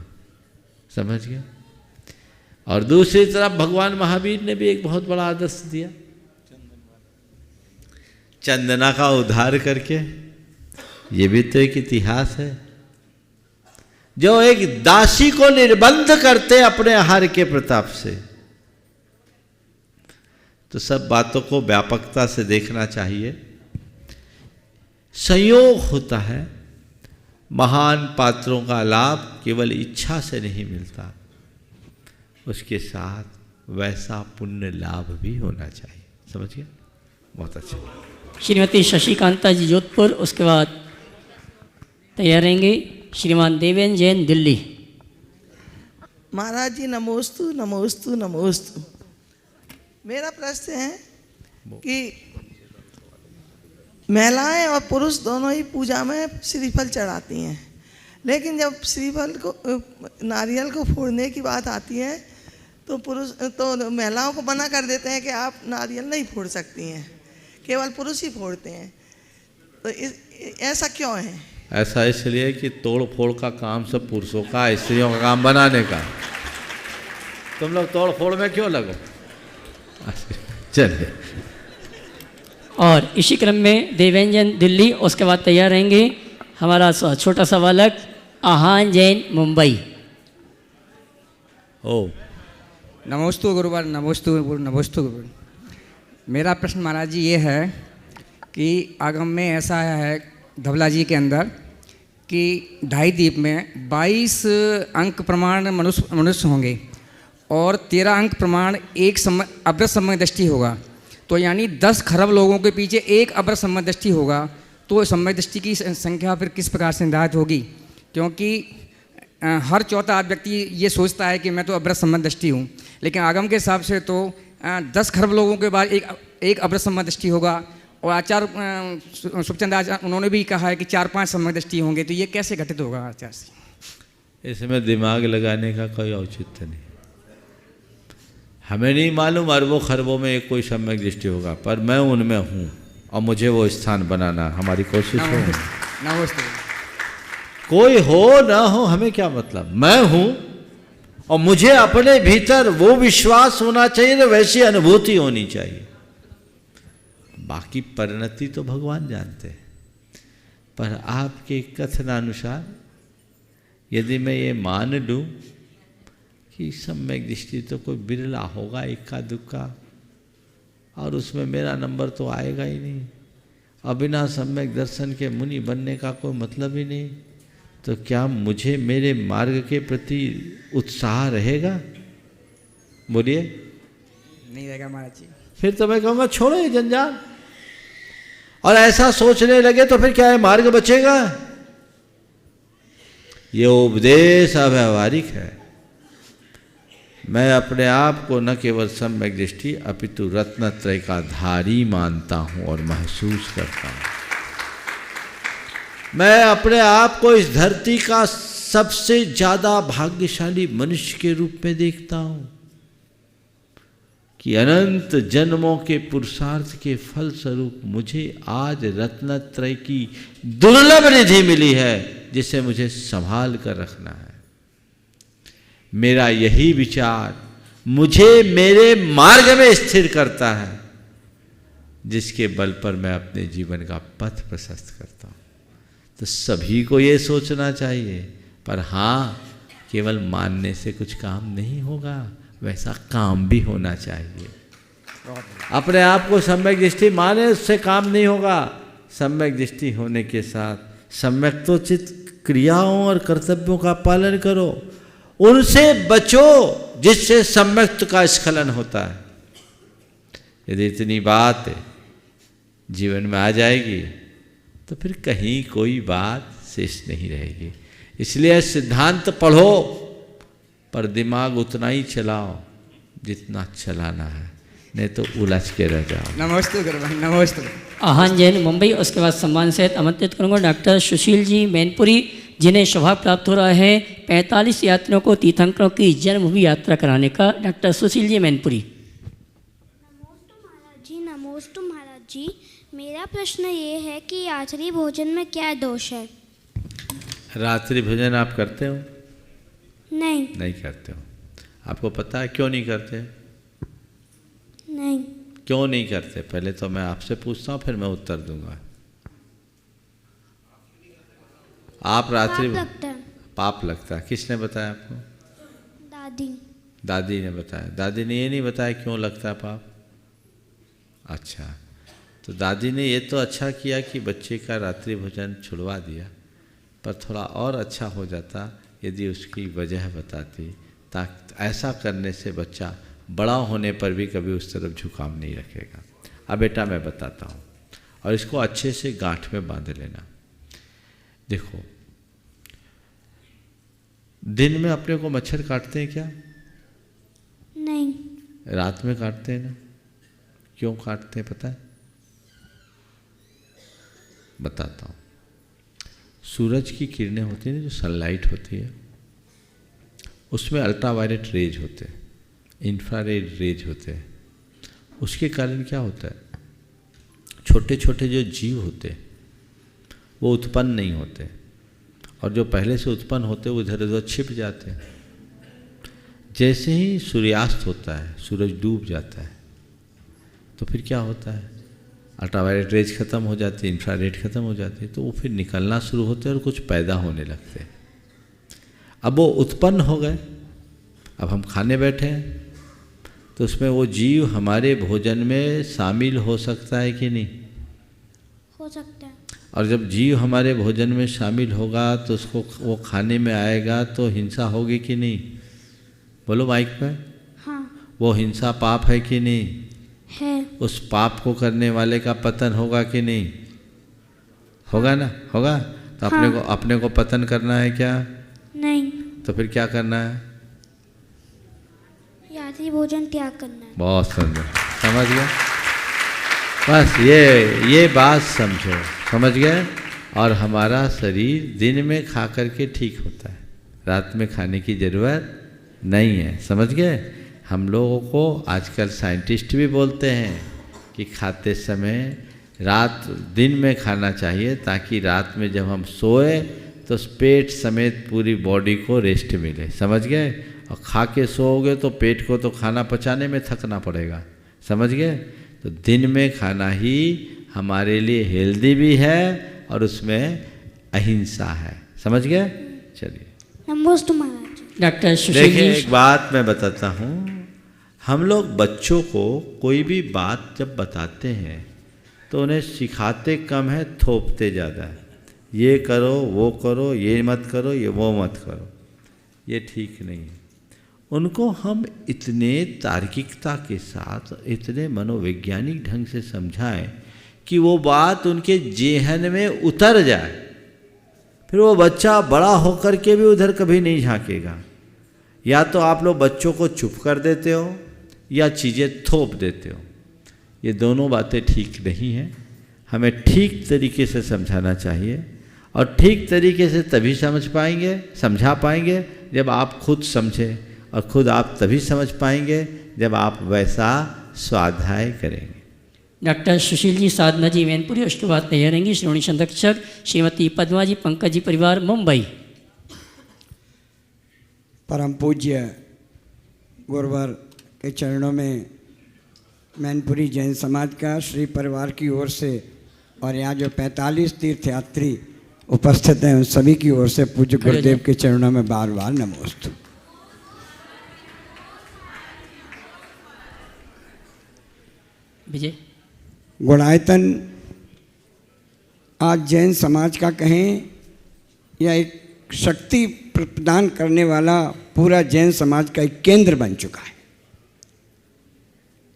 समझ गए? और दूसरी तरफ भगवान महावीर ने भी एक बहुत बड़ा आदर्श दिया, चंदना का उद्धार करके। ये भी तो एक इतिहास है। जो एक दासी को निर्बंध करते अपने आहार के प्रताप से। तो सब बातों को व्यापकता से देखना चाहिए। संयोग होता है, महान पात्रों का लाभ केवल इच्छा से नहीं मिलता, उसके साथ वैसा पुण्य लाभ भी होना चाहिए। समझिए? बहुत अच्छा। श्रीमती शशिकांता जी जोधपुर, उसके बाद तैयार रहेंगे श्रीमान देवेंद्र जैन दिल्ली। महाराज जी नमोस्तु नमोस्तु नमोस्तु। मेरा प्रश्न है कि महिलाएं और पुरुष दोनों ही पूजा में श्रीफल चढ़ाती हैं, लेकिन जब श्रीफल को नारियल को फोड़ने की बात आती है तो पुरुष तो महिलाओं को मना कर देते हैं कि आप नारियल नहीं फोड़ सकती हैं, केवल पुरुष ही फोड़ते हैं। तो ऐसा क्यों है? ऐसा इसलिए कि तोड़ फोड़ का काम सब पुरुषों का, स्त्रियों का काम बनाने का। तुम लोग तोड़ फोड़ में क्यों लगो? चलिए। और इसी क्रम में देवेंद्र जैन दिल्ली, उसके बाद तैयार रहेंगे हमारा छोटा सा बालक आहान जैन मुंबई। ओ नमोस्तु गुरुवार, नमोस्तु गुरु, नमोस्तु गुरु। मेरा प्रश्न महाराज जी ये है कि आगम में ऐसा है धवला जी के अंदर कि ढाई दीप में 22 अंक प्रमाण मनुष्य होंगे और 13 अंक प्रमाण एक अब्रत सम्यक दृष्टि होगा। तो यानी 10 खरब लोगों के पीछे एक अब्रत सम्यक दृष्टि होगा। तो सम्यक दृष्टि की संख्या फिर किस प्रकार से निर्धारित होगी? क्योंकि हर चौथा व्यक्ति ये सोचता है कि मैं तो अब्रत सम्यक दृष्टि हूँ, लेकिन आगम के हिसाब से तो 10 खरब लोगों के बाद एक अब्रत सम्यक दृष्टि होगा। और आचार्य सुखचंद आचार्य उन्होंने भी कहा है कि 4-5 सम्यक दृष्टि होंगे। तो ये कैसे घटित होगा आचार्य से? इसमें दिमाग लगाने का कोई औचित्य नहीं। हमें नहीं मालूम अरबों खरबों में एक कोई सम्यक दृष्टि होगा, पर मैं उनमें हूँ और मुझे वो स्थान बनाना हमारी कोशिश हो। नमस्ते। कोई हो ना हो हमें क्या मतलब, मैं हूँ और मुझे अपने भीतर वो विश्वास होना चाहिए, तो वैसी अनुभूति होनी चाहिए। बाकी परिणति तो भगवान जानते हैं। पर आपके कथनानुसार यदि मैं ये मान लूँ कि सम्यक दृष्टि तो कोई बिरला होगा, इक्का दुक्का, और उसमें मेरा नंबर तो आएगा ही नहीं, और बिना सम्यक दर्शन के मुनि बनने का कोई मतलब ही नहीं, तो क्या मुझे मेरे मार्ग के प्रति उत्साह रहेगा? बोलिए। नहीं रहेगा महाराज जी। फिर तो मैं कहूँगा छोड़ो ये जंजाल। और ऐसा सोचने लगे तो फिर क्या है, मार्ग बचेगा? ये उपदेश अव्यावहारिक है। मैं अपने आप को न केवल सम्यक दृष्टि अपितु रत्नत्रय का धारी मानता हूँ और महसूस करता हूँ। मैं अपने आप को इस धरती का सबसे ज्यादा भाग्यशाली मनुष्य के रूप में देखता हूँ कि अनंत जन्मों के पुरुषार्थ के फल स्वरूप मुझे आज रत्नत्रय की दुर्लभ निधि मिली है, जिसे मुझे संभाल कर रखना है। मेरा यही विचार मुझे मेरे मार्ग में स्थिर करता है, जिसके बल पर मैं अपने जीवन का पथ प्रशस्त करता हूँ। तो सभी को ये सोचना चाहिए। पर हाँ, केवल मानने से कुछ काम नहीं होगा, वैसा काम भी होना चाहिए। अपने आप को सम्यक दृष्टि माने, उससे काम नहीं होगा। सम्यक दृष्टि होने के साथ सम्यक्तोचित क्रियाओं और कर्तव्यों का पालन करो, उनसे बचो जिससे सम्यक्त का स्खलन होता है। यदि इतनी बात जीवन में आ जाएगी तो फिर कहीं कोई बात शेष नहीं रहेगी। इसलिए सिद्धांत पढ़ो, पर दिमाग उतना ही चलाओ जितना चलाना है, नहीं तो उलझ के रह जाओ। नमस्ते गुरुभाई, नमस्ते। आहान जैन मुंबई, उसके बाद सम्मान सहित आमंत्रित करूंगा डॉक्टर सुशील जी मैनपुरी, जिन्हें सौभाग्य प्राप्त हो रहा है 45 यात्रियों को तीर्थंकरों की जन्मभूमि यात्रा कराने का। डॉक्टर सुशील जी मैनपुरी। नमोस्तु महाराज जी, मेरा प्रश्न ये है कि रात्रि भोजन में क्या दोष है? रात्रि भोजन आप करते हो? नहीं। नहीं करते हो। आपको पता है क्यों नहीं करते? नहीं। क्यों नहीं करते? पहले तो मैं आपसे पूछता हूँ, फिर मैं उत्तर दूंगा। आप रात्रि पाप लगता है। पाप लगता है। किसने बताया आपको? दादी। दादी ने बताया। दादी ने ये नहीं बताया क्यों लगता है पाप? अच्छा, तो दादी ने ये तो अच्छा किया कि बच्चे का रात्रि भोजन छुड़वा दिया, पर थोड़ा और अच्छा हो जाता यदि उसकी वजह बताती, ताकि ऐसा करने से बच्चा बड़ा होने पर भी कभी उस तरफ झुकाव नहीं रखेगा। अब बेटा मैं बताता हूँ, और इसको अच्छे से गांठ में बांध लेना। देखो, दिन में अपने को मच्छर काटते हैं क्या? नहीं। रात में काटते हैं ना? क्यों काटते हैं पता है? बताता हूँ। सूरज की किरणें होती हैं, जो सनलाइट होती है, उसमें अल्ट्रावायलेट रेज होते हैं, इंफ्रारेड रेज होते हैं। उसके कारण क्या होता है, छोटे छोटे जो जीव होते हैं वो उत्पन्न नहीं होते, और जो पहले से उत्पन्न होते वो इधर उधर छिप जाते हैं। जैसे ही सूर्यास्त होता है, सूरज डूब जाता है, तो फिर क्या होता है, अल्ट्रावायलेट रेज खत्म हो जाती है, इंफ्रारेड खत्म हो जाती है, तो वो फिर निकलना शुरू होते हैं और कुछ पैदा होने लगते हैं। अब वो उत्पन्न हो गए, अब हम खाने बैठे हैं, तो उसमें वो जीव हमारे भोजन में शामिल हो सकता है कि नहीं? हो सकता है। और जब जीव हमारे भोजन में शामिल होगा तो उसको वो खाने में आएगा तो हिंसा होगी कि नहीं? बोलो माइक पे। हाँ। वो हिंसा पाप है कि नहीं? है। उस पाप को करने वाले का पतन होगा कि नहीं? होगा ना? होगा। तो हाँ। अपने को पतन करना है क्या? नहीं। तो फिर क्या करना है? रात्रि भोजन त्याग करना है। बहुत सुंदर, समझ गए? बस ये बात समझो, समझ गए? और हमारा शरीर दिन में खा करके ठीक होता है, रात में खाने की ज़रूरत नहीं है, समझ गए? हम लोगों को आजकल साइंटिस्ट भी बोलते हैं कि खाते समय दिन में खाना चाहिए, ताकि रात में जब हम सोए तो पेट समेत पूरी बॉडी को रेस्ट मिले, समझ गए? और खा के सोओगे तो पेट को तो खाना पचाने में थकना पड़ेगा, समझ गए? तो दिन में खाना ही हमारे लिए हेल्दी भी है और उसमें अहिंसा है, समझ गए? चलिए। नमोस्तु महाराज। डॉक्टर सुशील देखिए, जी। एक बात मैं बताता हूँ, हम लोग बच्चों को कोई भी बात जब बताते हैं तो उन्हें सिखाते कम है, थोपते ज़्यादा है। ये करो, वो करो, ये मत करो, ये वो मत करो, ये ठीक नहीं है। उनको हम इतने तार्किकता के साथ, इतने मनोवैज्ञानिक ढंग से समझाएं कि वो बात उनके जेहन में उतर जाए, फिर वो बच्चा बड़ा होकर के भी उधर कभी नहीं झांकेगा। या तो आप लोग बच्चों को चुप कर देते हो या चीज़ें थोप देते हो, ये दोनों बातें ठीक नहीं हैं। हमें ठीक तरीके से समझाना चाहिए, और ठीक तरीके से तभी समझा पाएंगे जब आप खुद समझें, और खुद आप तभी समझ पाएंगे जब आप वैसा स्वाध्याय करेंगे। डॉक्टर सुशील जी साधना जी मैनपुरी, उसके बाद तैयार रहेंगी श्रोणी संरक्षक श्रीमती पद्मा जी पंकज जी परिवार मुंबई। परम पूज्य गुरुवर के चरणों में मैनपुरी जैन समाज का श्री परिवार की ओर से, और यहाँ जो 45 तीर्थयात्री उपस्थित हैं उन सभी की ओर से पूज्य गुरुदेव के चरणों में बार बार नमोस्तु। विजय। गुणायतन आज जैन समाज का कहें या एक शक्ति प्रदान करने वाला पूरा जैन समाज का एक केंद्र बन चुका है,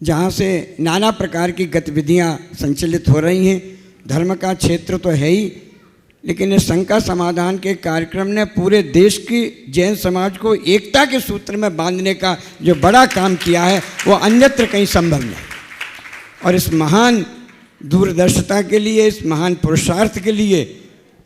जहाँ से नाना प्रकार की गतिविधियाँ संचालित हो रही हैं। धर्म का क्षेत्र तो है ही, लेकिन इस शंका समाधान के कार्यक्रम ने पूरे देश की जैन समाज को एकता के सूत्र में बांधने का जो बड़ा काम किया है वो अन्यत्र कहीं संभव नहीं। और इस महान दूरदर्शिता के लिए, इस महान पुरुषार्थ के लिए,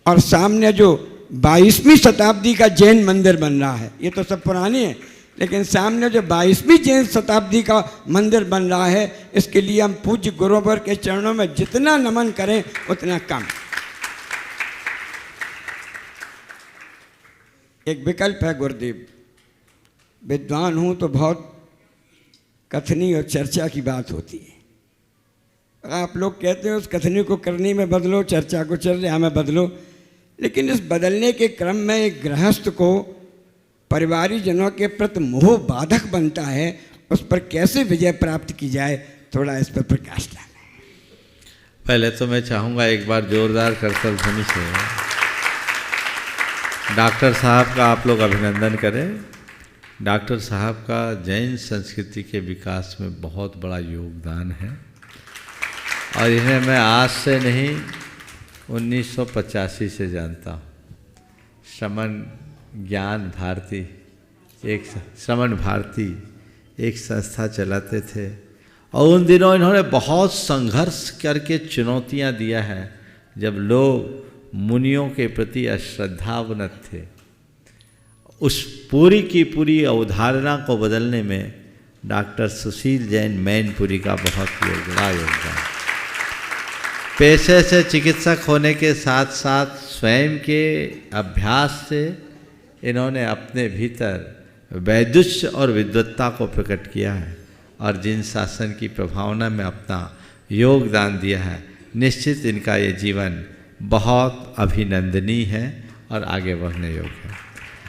और सामने जो 22वीं शताब्दी का जैन मंदिर बन रहा है। ये तो सब पुराने हैं, लेकिन सामने जो 22वीं जैन शताब्दी का मंदिर बन रहा है, इसके लिए हम पूज्य गुरुवर के चरणों में जितना नमन करें उतना कम। एक विकल्प है गुरुदेव, विद्वान हूँ तो बहुत कथनी और चर्चा की बात होती है। आप लोग कहते हैं उस कथनी को करनी में बदलो, चर्चा को चर्चा में बदलो, लेकिन इस बदलने के क्रम में एक गृहस्थ को परिवारी जनों के प्रति मोह बाधक बनता है, उस पर कैसे विजय प्राप्त की जाए, थोड़ा इस पर प्रकाश डालें। पहले तो मैं चाहूँगा एक बार जोरदार करतल ध्वनि से डॉक्टर साहब का आप लोग अभिनंदन करें। डॉक्टर साहब का जैन संस्कृति के विकास में बहुत बड़ा योगदान है और इन्हें मैं आज से नहीं 1985 से जानता हूँ। श्रमण ज्ञान भारती श्रमण भारती एक संस्था चलाते थे और उन दिनों इन्होंने बहुत संघर्ष करके चुनौतियाँ दिया है जब लोग मुनियों के प्रति अश्रद्धावनत थे। उस पूरी की पूरी अवधारणा को बदलने में डॉक्टर सुशील जैन मैनपुरी का बहुत बड़ा योगदान। पेशे से चिकित्सक होने के साथ साथ स्वयं के अभ्यास से इन्होंने अपने भीतर वैदुष्य और विद्वत्ता को प्रकट किया है और जिन शासन की प्रभावना में अपना योगदान दिया है, निश्चित इनका ये जीवन बहुत अभिनंदनीय है और आगे बढ़ने योग्य है।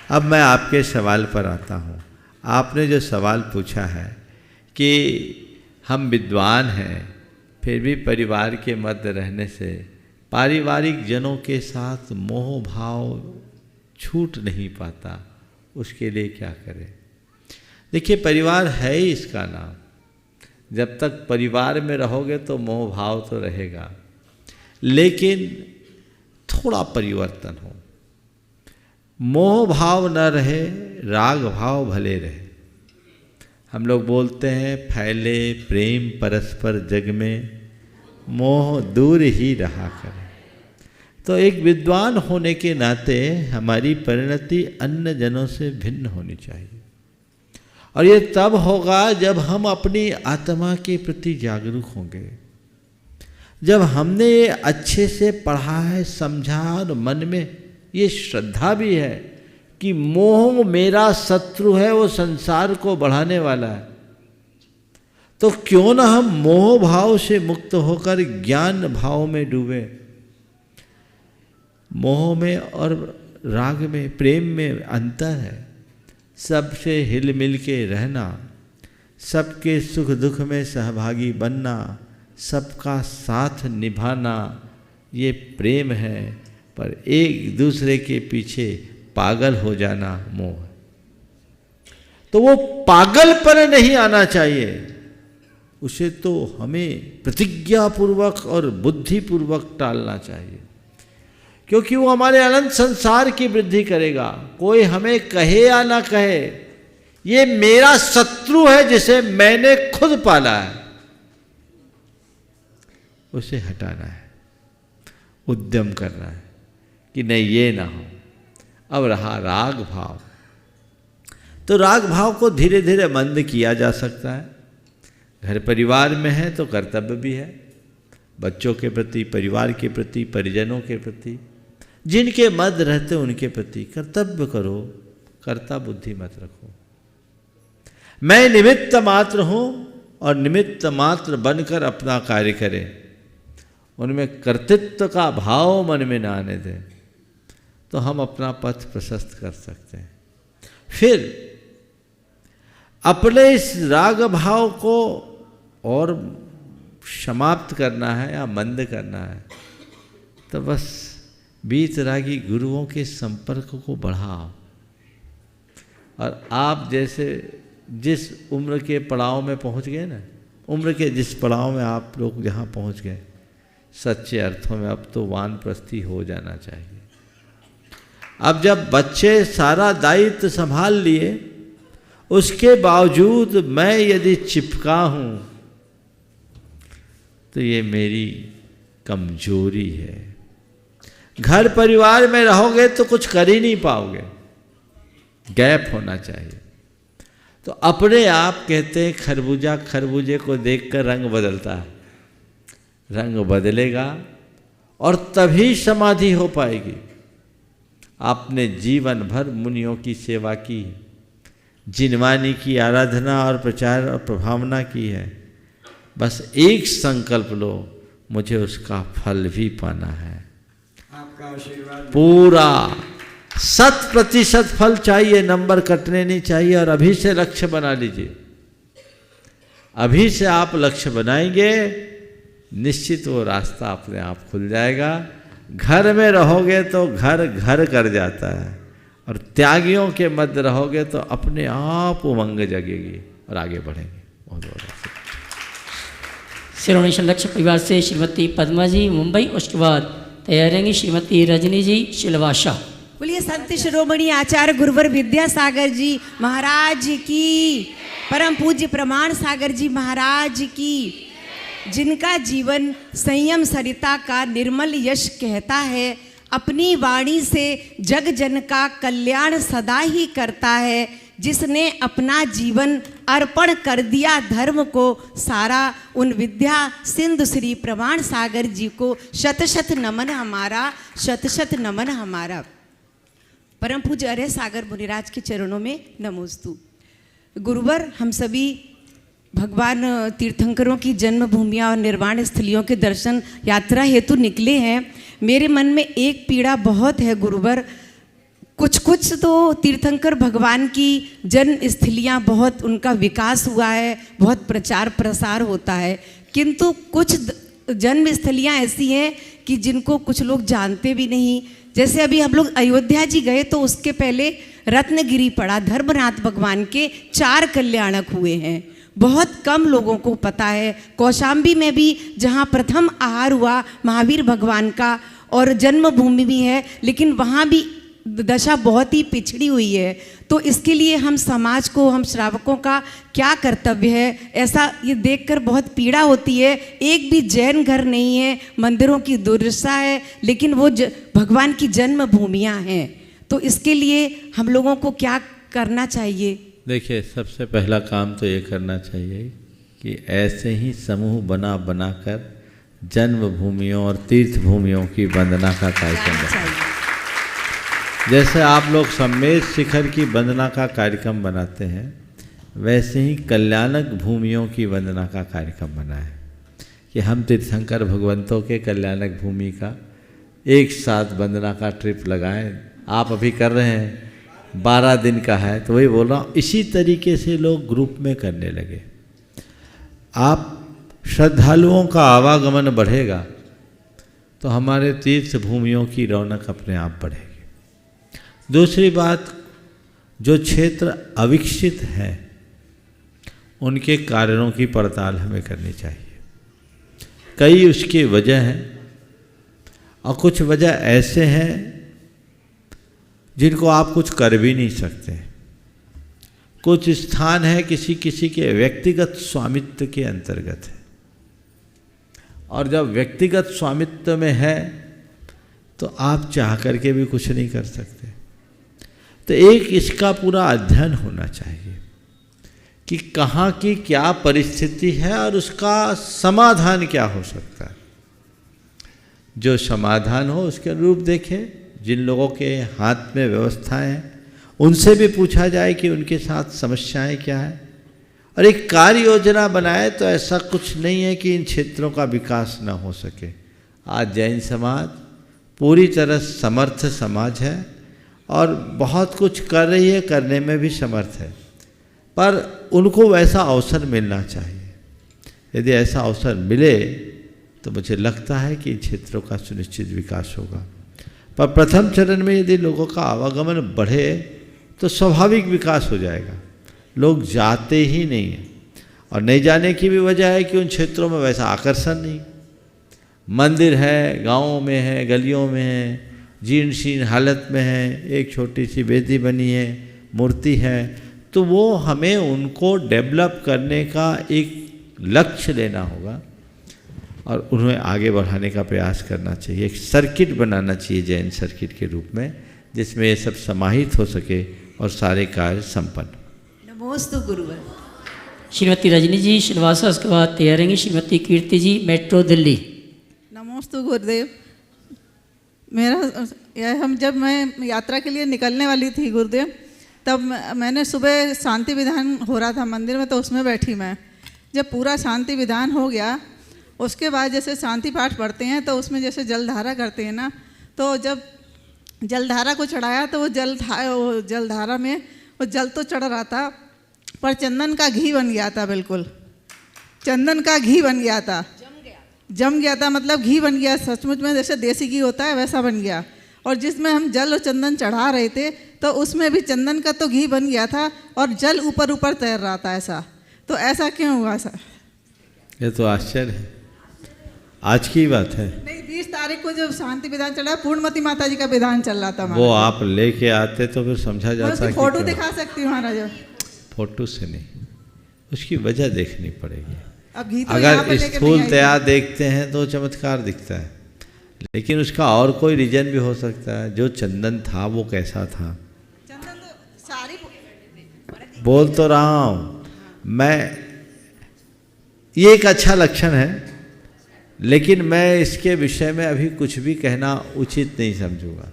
अब मैं आपके सवाल पर आता हूँ। आपने जो सवाल पूछा है कि हम विद्वान हैं फिर भी परिवार के मध्य रहने से पारिवारिक जनों के साथ मोह भाव छूट नहीं पाता, उसके लिए क्या करें? देखिए, परिवार है ही इसका नाम। जब तक परिवार में रहोगे तो मोह भाव तो रहेगा, लेकिन थोड़ा परिवर्तन हो। मोह भाव न रहे, राग भाव भले रहे। हम लोग बोलते हैं फैले प्रेम परस्पर जग में, मोह दूर ही रहा करे। तो एक विद्वान होने के नाते हमारी परिणति अन्य जनों से भिन्न होनी चाहिए और ये तब होगा जब हम अपनी आत्मा के प्रति जागरूक होंगे, जब हमने ये अच्छे से पढ़ा है, समझा और मन में ये श्रद्धा भी है कि मोह मेरा शत्रु है, वो संसार को बढ़ाने वाला है। तो क्यों ना हम मोह भाव से मुक्त होकर ज्ञान भाव में डूबे। मोह में और राग में, प्रेम में अंतर है। सबसे हिल मिल के रहना, सबके सुख दुख में सहभागी बनना, सबका साथ निभाना, ये प्रेम है। पर एक दूसरे के पीछे पागल हो जाना मोह। तो वो पागलपन नहीं आना चाहिए, उसे तो हमें प्रतिज्ञापूर्वक और बुद्धिपूर्वक टालना चाहिए, क्योंकि वो हमारे अनंत संसार की वृद्धि करेगा। कोई हमें कहे या ना कहे, ये मेरा शत्रु है जिसे मैंने खुद पाला है, उसे हटाना है, उद्यम करना है कि नहीं ये ना हो। अब रहा राग भाव, तो राग भाव को धीरे धीरे मंद किया जा सकता है। घर परिवार में है तो कर्तव्य भी है, बच्चों के प्रति, परिवार के प्रति, परिजनों के प्रति, जिनके मध्य रहते उनके प्रति कर्तव्य करो, कर्ता बुद्धि मत रखो। मैं निमित्त मात्र हूँ और निमित्त मात्र बनकर अपना कार्य करें, उनमें कर्तृत्व का भाव मन में न आने दें, तो हम अपना पथ प्रशस्त कर सकते हैं। फिर अपने इस राग भाव को और समाप्त करना है या मंद करना है, तो बस बीतरागी गुरुओं के संपर्क को बढ़ाओ। और आप जैसे जिस उम्र के पड़ाव में पहुंच गए ना, उम्र के जिस पड़ाव में आप लोग जहाँ पहुंच गए, सच्चे अर्थों में अब तो वानप्रस्थी हो जाना चाहिए। अब जब बच्चे सारा दायित्व संभाल लिए, उसके बावजूद मैं यदि चिपका हूँ तो ये मेरी कमजोरी है। घर परिवार में रहोगे तो कुछ कर ही नहीं पाओगे, गैप होना चाहिए। तो अपने आप कहते हैं खरबूजा खरबूजे को देखकर रंग बदलता है, रंग बदलेगा और तभी समाधि हो पाएगी। आपने जीवन भर मुनियों की सेवा की, जिनवानी की आराधना और प्रचार और प्रभावना की है, बस एक संकल्प लो, मुझे उसका फल भी पाना है। आपका आशीर्वाद पूरा 100% फल चाहिए, नंबर कटने नहीं चाहिए। और अभी से लक्ष्य बना लीजिए, अभी से आप लक्ष्य बनाएंगे, निश्चित वो रास्ता अपने आप खुल जाएगा। घर में रहोगे तो घर घर कर जाता है, और त्यागियों के मध्य रहोगे तो अपने आप उमंग जगेगी और आगे बढ़ेंगे। बहुत बहुत शिरोमणि संरक्षक परिवार से श्रीमती पद्मा जी मुंबई, उसके बाद तैयार रहेंगी श्रीमती रजनी जी सिलवासा। बोलिए संत शिरोमणि आचार्य गुरुवर विद्यासागर जी महाराज की, परम पूज्य प्रमाण सागर जी महाराज की, जिनका जीवन संयम सरिता का निर्मल यश कहता है, अपनी वाणी से जग जन का कल्याण सदा ही करता है, जिसने अपना जीवन अर्पण कर दिया धर्म को सारा, उन विद्या सिंधु श्री प्रमाण सागर जी को शत शत नमन हमारा, शत शत नमन हमारा। परम पूज्य अरे सागर मुनिराज के चरणों में नमोस्तु। गुरुवर, हम सभी भगवान तीर्थंकरों की जन्मभूमियाँ और निर्वाण स्थलियों के दर्शन यात्रा हेतु निकले हैं। मेरे मन में एक पीड़ा बहुत है गुरुवर, कुछ कुछ तो तीर्थंकर भगवान की जन्म स्थलियाँ बहुत उनका विकास हुआ है, बहुत प्रचार प्रसार होता है, किंतु कुछ जन्म स्थलियाँ ऐसी हैं कि जिनको कुछ लोग जानते भी नहीं। जैसे अभी हम लोग अयोध्या जी गए तो उसके पहले रत्नगिरी पड़ा, धर्मनाथ भगवान के 4 कल्याणक हुए हैं, बहुत कम लोगों को पता है। कौशाम्बी में भी जहाँ प्रथम आहार हुआ महावीर भगवान का और जन्मभूमि भी है, लेकिन वहाँ भी दशा बहुत ही पिछड़ी हुई है। तो इसके लिए हम समाज को, हम श्रावकों का क्या कर्तव्य है, ऐसा ये देखकर बहुत पीड़ा होती है। एक भी जैन घर नहीं है, मंदिरों की दुर्दशा है, लेकिन वो भगवान की जन्मभूमियाँ हैं। तो इसके लिए हम लोगों को क्या करना चाहिए? देखिए, सबसे पहला काम तो ये करना चाहिए कि ऐसे ही समूह बनाकर जन्मभूमियों और तीर्थ भूमियों की वंदना का कार्यक्रम बनाएं। जैसे आप लोग सम्मेद शिखर की वंदना का कार्यक्रम बनाते हैं, वैसे ही कल्याणक भूमियों की वंदना का कार्यक्रम बनाएं कि हम तीर्थंकर भगवंतों के कल्याणक भूमि का एक साथ वंदना का ट्रिप लगाएं। आप अभी कर रहे हैं, 12 दिन का है, तो वही बोल रहा हूँ, इसी तरीके से लोग ग्रुप में करने लगे। आप श्रद्धालुओं का आवागमन बढ़ेगा तो हमारे तीर्थ भूमियों की रौनक अपने आप बढ़ेगी। दूसरी बात, जो क्षेत्र अविकसित हैं उनके कारणों की पड़ताल हमें करनी चाहिए। कई उसकी वजह हैं और कुछ वजह ऐसे हैं जिनको आप कुछ कर भी नहीं सकते। कुछ स्थान है किसी किसी के व्यक्तिगत स्वामित्व के अंतर्गत है, और जब व्यक्तिगत स्वामित्व में है तो आप चाह करके भी कुछ नहीं कर सकते। तो एक इसका पूरा अध्ययन होना चाहिए कि कहाँ की क्या परिस्थिति है और उसका समाधान क्या हो सकता है। जो समाधान हो उसके अनुरूप देखें। जिन लोगों के हाथ में व्यवस्थाएं हैं उनसे भी पूछा जाए कि उनके साथ समस्याएं क्या है, और एक कार्य योजना बनाए। तो ऐसा कुछ नहीं है कि इन क्षेत्रों का विकास ना हो सके। आज जैन समाज पूरी तरह समर्थ समाज है और बहुत कुछ कर रही है, करने में भी समर्थ है, पर उनको वैसा अवसर मिलना चाहिए। यदि ऐसा अवसर मिले तो मुझे लगता है कि इन क्षेत्रों का सुनिश्चित विकास होगा। पर प्रथम चरण में यदि लोगों का आवागमन बढ़े तो स्वाभाविक विकास हो जाएगा। लोग जाते ही नहीं हैं, और नहीं जाने की भी वजह है कि उन क्षेत्रों में वैसा आकर्षण नहीं। मंदिर है, गाँवों में है, गलियों में है, जीर्ण शीर्ण हालत में है, एक छोटी सी वेदी बनी है, मूर्ति है, तो वो हमें उनको डेवलप करने का एक लक्ष्य लेना होगा। और उन्हें आगे बढ़ाने का प्रयास करना चाहिए। एक सर्किट बनाना चाहिए जैन सर्किट के रूप में, जिसमें ये सब समाहित हो सके और सारे कार्य संपन्न। नमोस्तु गुरुवर। श्रीमती रजनी जी श्रीवासा, उसके बाद तैयार रहेंगी श्रीमती कीर्ति जी, मेट्रो दिल्ली। नमोस्तु गुरुदेव। जब मैं यात्रा के लिए निकलने वाली थी गुरुदेव, तब मैंने सुबह शांति विधान हो रहा था मंदिर में, तो उसमें बैठी मैं। जब पूरा शांति विधान हो गया, उसके बाद जैसे शांति पाठ पढ़ते हैं तो उसमें जैसे जलधारा करते हैं ना, तो जब जलधारा को चढ़ाया तो वो जलधारा में वो जल तो चढ़ रहा था, पर चंदन का घी बन गया था। बिल्कुल चंदन का घी बन गया था, जम गया था, मतलब घी बन गया सचमुच में, जैसे देसी घी होता है वैसा बन गया। और जिसमें हम जल और चंदन चढ़ा रहे थे तो उसमें भी चंदन का तो घी बन गया था और जल ऊपर ऊपर तैर रहा था। ऐसा तो ऐसा क्यों हुआ सर? ये तो आश्चर्य है, आज की बात है। नहीं, 20 तारीख को जब शांति विधान चला, पूर्णमती माता जी का विधान चल रहा था। वो आप लेके आते तो फिर समझा जाता। फोटो दिखा सकती हूँ महाराज। फोटो से नहीं, उसकी वजह देखनी पड़ेगी। अब घी तो अगर स्थूलतया देखते हैं तो चमत्कार दिखता है, लेकिन उसका और कोई रीजन भी हो सकता है। जो चंदन था वो कैसा था? चंदन तो सारी बोल तो रहा हूँ मैं, ये एक अच्छा लक्षण है, लेकिन मैं इसके विषय में अभी कुछ भी कहना उचित नहीं समझूंगा।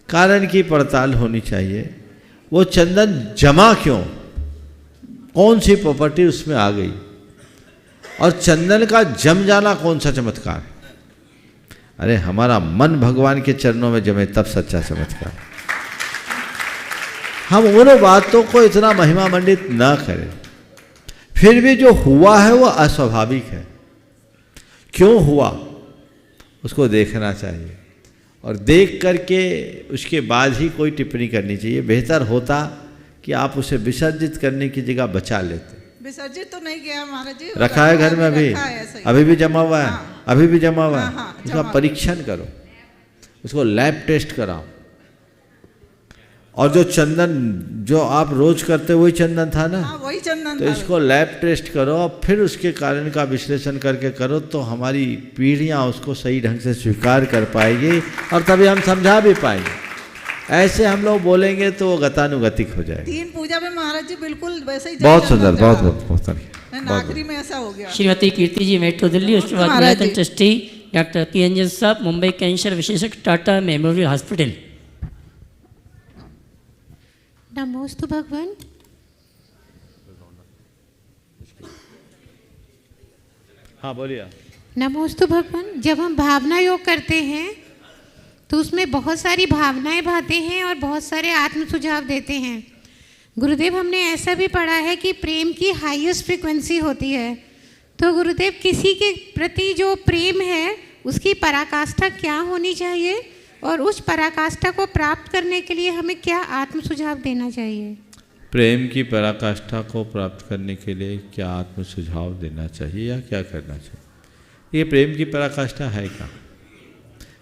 कारण की पड़ताल होनी चाहिए। वो चंदन जमा क्यों, कौन सी प्रॉपर्टी उसमें आ गई, और चंदन का जम जाना कौन सा चमत्कार है? अरे हमारा मन भगवान के चरणों में जमे तब सच्चा चमत्कार। हम उन बातों को इतना महिमा मंडित ना करें। फिर भी जो हुआ है वो अस्वाभाविक है। क्यों हुआ उसको देखना चाहिए, और देख करके उसके बाद ही कोई टिप्पणी करनी चाहिए। बेहतर होता कि आप उसे विसर्जित करने की जगह बचा लेते। विसर्जित तो नहीं किया महाराज जी, रखा है घर में, अभी भी जमा हुआ है। हाँ, अभी भी जमा हुआ है। उसका परीक्षण करो, उसको लैब टेस्ट कराओ। और जो चंदन जो आप रोज करते वही चंदन था ना? हाँ, वही चंदन तो था। इसको लैब टेस्ट करो और फिर उसके कारण का विश्लेषण करके करो, तो हमारी पीढ़ियां उसको सही ढंग से स्वीकार कर पाएगी और तभी हम समझा भी पाएंगे। ऐसे हम लोग बोलेंगे तो वो गतानुगतिक हो जाएगा। 3 पूजा में महाराज जी बिल्कुल वैसे ही। बहुत सुंदर, बहुत बहुत बहुत आखिरी में ऐसा हो गया। श्रीमती कीर्ति जी, मेट्रो दिल्ली। उसके बाद मैराथन ट्रस्टी डॉक्टर PNJ साहब, मुंबई कैंसर विशेषज्ञ, टाटा मेमोरियल हॉस्पिटल। नमोस्तु भगवान। हाँ बोलिए। नमोस्तु भगवान। जब हम भावना योग करते हैं तो उसमें बहुत सारी भावनाएं भाते हैं और बहुत सारे आत्म सुझाव देते हैं। गुरुदेव, हमने ऐसा भी पढ़ा है कि प्रेम की हाईएस्ट फ्रीक्वेंसी होती है। तो गुरुदेव, किसी के प्रति जो प्रेम है उसकी पराकाष्ठा क्या होनी चाहिए, और उस पराकाष्ठा को प्राप्त करने के लिए हमें क्या आत्म सुझाव देना चाहिए? प्रेम की पराकाष्ठा को प्राप्त करने के लिए क्या आत्म सुझाव देना चाहिए या क्या करना चाहिए? ये प्रेम की पराकाष्ठा है क्या?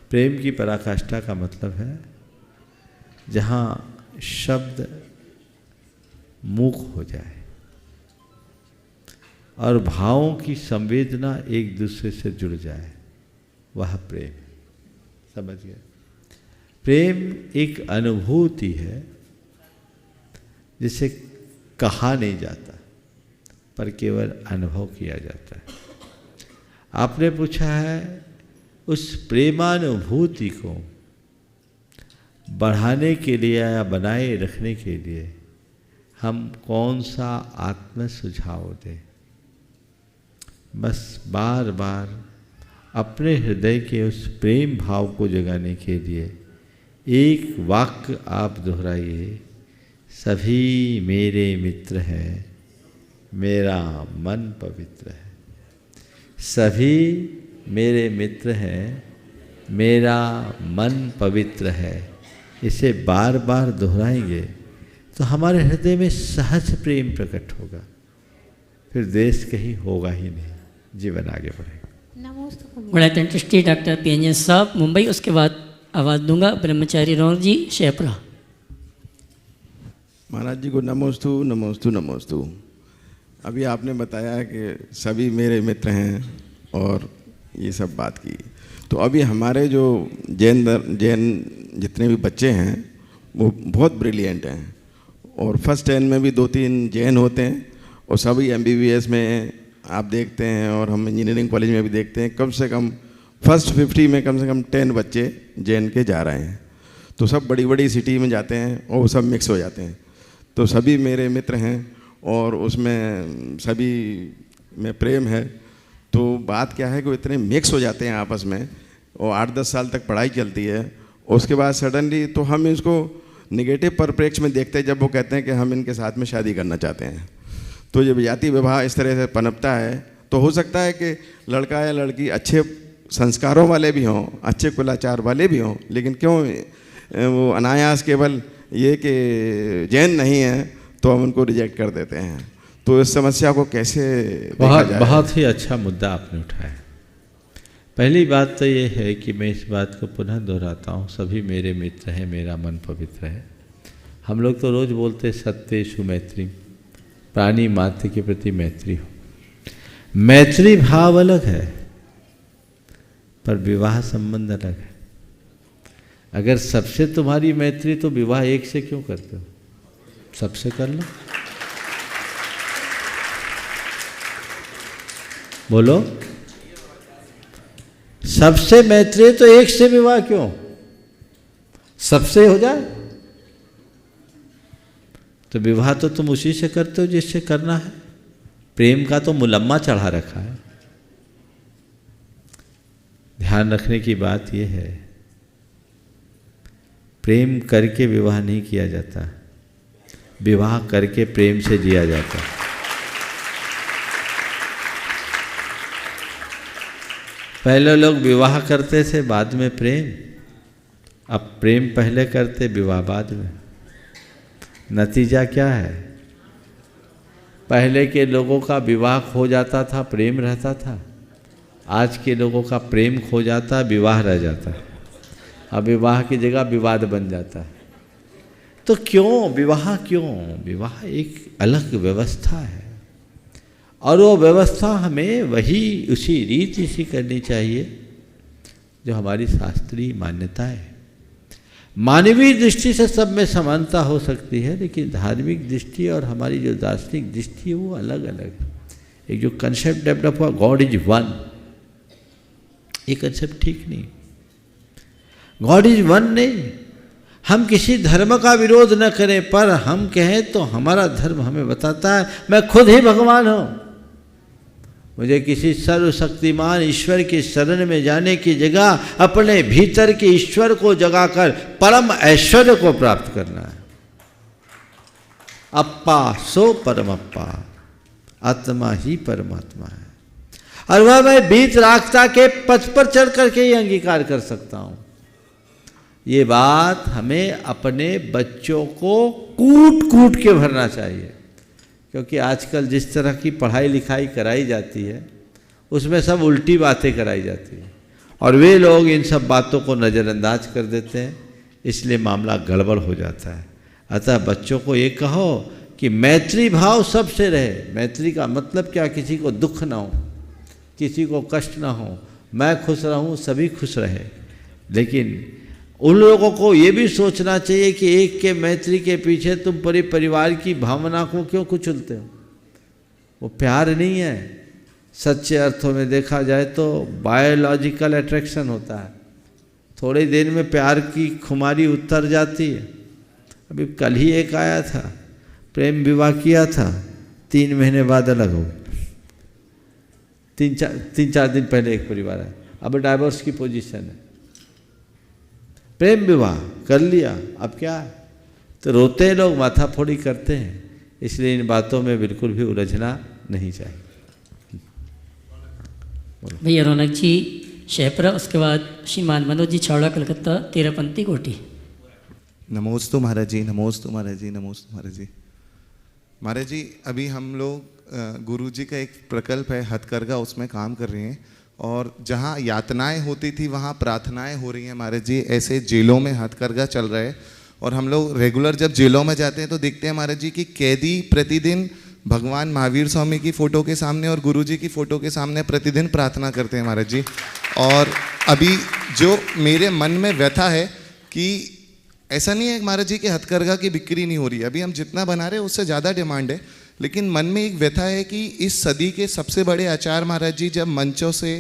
प्रेम की पराकाष्ठा का मतलब है जहाँ शब्द मूक हो जाए और भावों की संवेदना एक दूसरे से जुड़ जाए, वह प्रेम। समझ गए? प्रेम एक अनुभूति है जिसे कहा नहीं जाता पर केवल अनुभव किया जाता है। आपने पूछा है उस प्रेमानुभूति को बढ़ाने के लिए या बनाए रखने के लिए हम कौन सा आत्म सुझाव दें। बस बार बार अपने हृदय के उस प्रेम भाव को जगाने के लिए एक वाक्य आप दोहराइए, सभी मेरे मित्र हैं, मेरा मन पवित्र है। सभी मेरे मित्र हैं, मेरा मन पवित्र है। इसे बार बार दोहराएंगे तो हमारे हृदय में सहज प्रेम प्रकट होगा, फिर देश कहीं होगा ही नहीं, जीवन आगे बढ़ेगा। मैराथन ट्रस्टी डॉक्टर PNJ साहब, मुंबई। उसके बाद आवाज़ दूंगा ब्रह्मचारी रौनक जी, शेपरा। महाराज जी को नमोस्तु नमोस्तु नमोस्तु। अभी आपने बताया कि सभी मेरे मित्र हैं, और ये सब बात की। तो अभी हमारे जो जैन जितने भी बच्चे हैं वो बहुत ब्रिलियंट हैं, और फर्स्ट 10 में भी 2-3 जैन होते हैं, और सभी MBBS में आप देखते हैं, और हम इंजीनियरिंग कॉलेज में भी देखते हैं, कम से कम फर्स्ट 50 में कम से कम 10 बच्चे जैन के जा रहे हैं। तो सब बड़ी बड़ी सिटी में जाते हैं और वो सब मिक्स हो जाते हैं। तो सभी मेरे मित्र हैं और उसमें सभी में प्रेम है। तो बात क्या है कि वो इतने मिक्स हो जाते हैं आपस में, और 8-10 साल तक पढ़ाई चलती है, उसके बाद सडनली तो हम इसको निगेटिव परिप्रेक्ष्य में देखते हैं जब वो कहते हैं कि हम इनके साथ में शादी करना चाहते हैं। तो जब जाति विवाह इस तरह से पनपता है तो हो सकता है कि लड़का या लड़की अच्छे संस्कारों वाले भी हों, अच्छे कुलाचार वाले भी हों, लेकिन क्यों वो अनायास केवल ये कि जैन नहीं है तो हम उनको रिजेक्ट कर देते हैं। तो इस समस्या को कैसे देखा जाए? बहुत ही अच्छा मुद्दा आपने उठाया। पहली बात तो ये है कि मैं इस बात को पुनः दोहराता हूँ, सभी मेरे मित्र हैं, मेरा मन पवित्र है। हम लोग तो रोज़ बोलते सत्येषु मैत्री, प्राणी मात्र के प्रति मैत्री हो। मैत्री भाव अलग है पर विवाह संबंध अलग है। अगर सबसे तुम्हारी मैत्री तो विवाह एक से क्यों करते हो? सबसे कर लो। बोलो, सबसे मैत्री तो एक से विवाह क्यों? सबसे हो जाए तो विवाह तो तुम उसी से करते हो जिससे करना है। प्रेम का तो मुलम्मा चढ़ा रखा है। ध्यान रखने की बात यह है, प्रेम करके विवाह नहीं किया जाता, विवाह करके प्रेम से जिया जाता है। पहले लोग विवाह करते थे, बाद में प्रेम। अब प्रेम पहले करते, विवाह बाद में। नतीजा क्या है? पहले के लोगों का विवाह खो जाता था, प्रेम रहता था। आज के लोगों का प्रेम खो जाता, विवाह रह जाता है। अब विवाह की जगह विवाद बन जाता है। तो क्यों विवाह? क्यों विवाह? एक अलग व्यवस्था है, और वो व्यवस्था हमें वही उसी रीति से करनी चाहिए जो हमारी शास्त्रीय मान्यता है। मानवीय दृष्टि से सब में समानता हो सकती है, लेकिन धार्मिक दृष्टि और हमारी जो दार्शनिक दृष्टि है वो अलग अलग है। एक जो कंसेप्ट डेवलप हुआ, गॉड इज वन, ये कंसेप्ट ठीक नहीं। गॉड इज वन नहीं। हम किसी धर्म का विरोध न करें, पर हम कहें तो हमारा धर्म हमें बताता है मैं खुद ही भगवान हूँ। मुझे किसी सर्वशक्तिमान ईश्वर की शरण में जाने की जगह अपने भीतर के ईश्वर को जगाकर परम ऐश्वर्य को प्राप्त करना है। अप्पा सो परमप्पा, आत्मा ही परमात्मा है, और वह मैं बीत रास्ता के पथ पर चढ़ करके ही अंगीकार कर सकता हूँ। ये बात हमें अपने बच्चों को कूट कूट के भरना चाहिए, क्योंकि आजकल जिस तरह की पढ़ाई लिखाई कराई जाती है उसमें सब उल्टी बातें कराई जाती है, और वे लोग इन सब बातों को नज़रअंदाज कर देते हैं, इसलिए मामला गड़बड़ हो जाता है। अतः बच्चों को ये कहो कि मैत्री भाव सबसे रहे। मैत्री का मतलब क्या? किसी को दुख ना हो, किसी को कष्ट ना हो, मैं खुश रहूं, सभी खुश रहे। लेकिन उन लोगों को ये भी सोचना चाहिए कि एक के मैत्री के पीछे तुम पूरे परिवार की भावना को क्यों कुचलते हो? वो प्यार नहीं है। सच्चे अर्थों में देखा जाए तो बायोलॉजिकल अट्रैक्शन होता है, थोड़ी देर में प्यार की खुमारी उतर जाती है। अभी कल ही एक आया था, प्रेम विवाह किया था, 3 महीने बाद अलग हो। 3-4 दिन पहले एक परिवार है, अब डाइवोर्स की पोजीशन है। प्रेम विवाह कर लिया, अब क्या है? तो रोते हैं लोग, माथा फोड़ी करते हैं। इसलिए इन बातों में बिल्कुल भी उलझना नहीं चाहिए। भैया रौनक जी शेपरा, उसके बाद श्रीमान मनोज जी छावड़ा कलकत्ता, तेरापंथी कोठी। नमोस्तु महाराज जी, नमोस्तु महाराज जी, नमोस्तु महाराज जी। महाराज जी अभी हम लोग गुरु जी का एक प्रकल्प है हथकरघा, उसमें काम कर रहे हैं, और जहाँ यातनाएं होती थी वहाँ प्रार्थनाएं हो रही हैं महाराज जी। ऐसे जेलों में हथकरघा चल रहा है, और हम लोग रेगुलर जब जेलों में जाते हैं तो देखते हैं महाराज जी कि कैदी प्रतिदिन भगवान महावीर स्वामी की फ़ोटो के सामने और गुरुजी की फ़ोटो के सामने प्रतिदिन प्रार्थना करते हैं महाराज जी। और अभी जो मेरे मन में व्यथा है कि ऐसा नहीं है महाराज जी कि हथकरघा की बिक्री नहीं हो रही है, अभी हम जितना बना रहे हैं उससे ज़्यादा डिमांड है, लेकिन मन में एक व्यथा है कि इस सदी के सबसे बड़े आचार्य महाराज जी जब मंचों से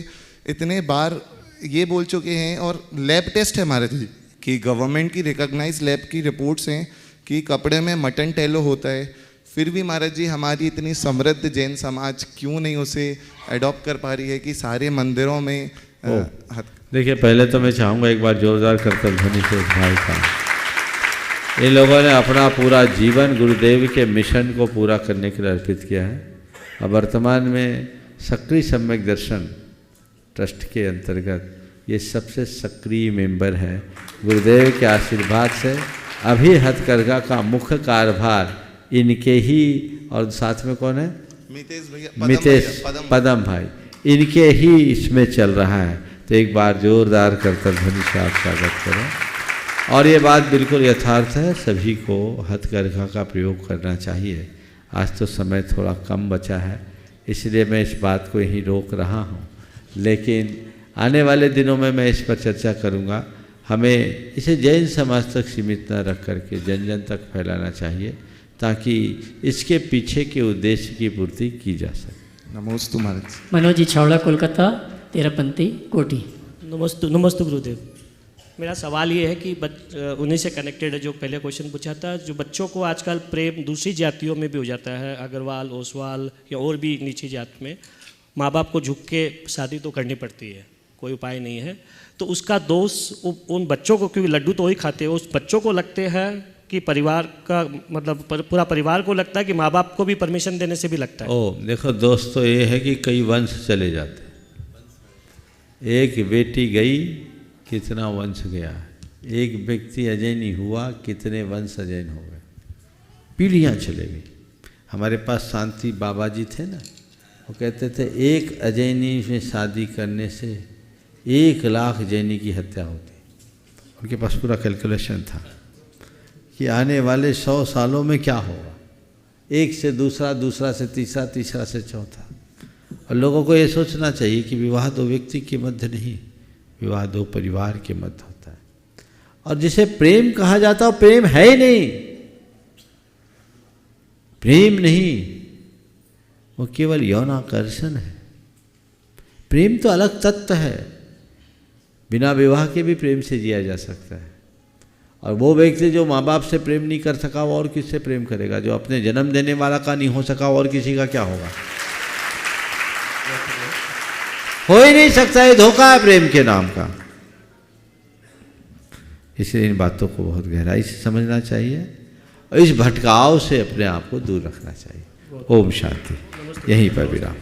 इतने बार ये बोल चुके हैं, और लैब टेस्ट है महाराज जी कि गवर्नमेंट की रिकॉग्नाइज लैब की रिपोर्ट्स हैं कि कपड़े में मटन टेलो होता है, फिर भी महाराज जी हमारी इतनी समृद्ध जैन समाज क्यों नहीं उसे अडॉप्ट कर पा रही है कि सारे मंदिरों में देखिए, पहले तो मैं चाहूँगा एक बार जोरदार करतल ध्वनि से उस भाई का। इन लोगों ने अपना पूरा जीवन गुरुदेव के मिशन को पूरा करने के लिए अर्पित किया है और वर्तमान में सक्रिय सम्यक दर्शन ट्रस्ट के अंतर्गत ये सबसे सक्रिय मेंबर है। गुरुदेव के आशीर्वाद से अभी हथकरघा का मुख्य कार्यभार इनके ही, और साथ में कौन है, मितेश पदम भाई, इनके ही इसमें चल रहा है। तो एक बार जोरदार करतल ध्वनि से आप स्वागत करें। और ये बात बिल्कुल यथार्थ है, सभी को हथकरघा का प्रयोग करना चाहिए। आज तो समय थोड़ा कम बचा है, इसलिए मैं इस बात को यहीं रोक रहा हूँ, लेकिन आने वाले दिनों में मैं इस पर चर्चा करूँगा। हमें इसे जैन समाज तक सीमित न रख करके जन जन तक फैलाना चाहिए, ताकि इसके पीछे के उद्देश्य की पूर्ति की जा सके। नमोस्तु महाराज। मनोज जी छावड़ा, कोलकाता, तेरहपंथी, कोटी। नमस्तु गुरुदेव। मेरा सवाल ये है कि उन्हीं से कनेक्टेड है जो पहले क्वेश्चन पूछा था। जो बच्चों को आजकल प्रेम दूसरी जातियों में भी हो जाता है, अग्रवाल, ओसवाल या और भी नीची जात में, माँ बाप को झुक के शादी तो करनी पड़ती है, कोई उपाय नहीं है, तो उसका दोष उन बच्चों को, क्योंकि लड्डू तो वही खाते हैं, उस बच्चों को लगते हैं कि परिवार का मतलब पूरा परिवार को लगता है कि माँ बाप को भी परमिशन देने से भी लगता है। ओ देखो दोस्त, तो ये है कि कई वंश चले जाते हैं। एक बेटी गई, कितना वंश गया। एक व्यक्ति अजय नहीं हुआ, कितने वंश अजय हो गए, पीढ़ियाँ चले गई। हमारे पास शांति बाबा जी थे ना, वो कहते थे एक अजैनी में शादी करने से 1 लाख जैनी की हत्या होती। उनके पास पूरा कैलकुलेशन था कि आने वाले 100 सालों में क्या होगा, एक से दूसरा, दूसरा से तीसरा, तीसरा से चौथा। और लोगों को ये सोचना चाहिए कि विवाह 2 व्यक्ति के मध्य नहीं, विवाह 2 परिवार के मध्य होता है। और जिसे प्रेम कहा जाता है, प्रेम है ही नहीं, प्रेम नहीं, वो केवल यौन आकर्षण है। प्रेम तो अलग तत्व है, बिना विवाह के भी प्रेम से जिया जा सकता है। और वो व्यक्ति जो माँ बाप से प्रेम नहीं कर सका, वो और किससे प्रेम करेगा? जो अपने जन्म देने वाला का नहीं हो सका, और किसी का क्या होगा? हो ही नहीं सकता, ये धोखा है प्रेम के नाम का। इसलिए इन बातों को बहुत गहराई से समझना चाहिए और इस भटकाव से अपने आप को दूर रखना चाहिए। ओम शांति। यहीं पर विराम।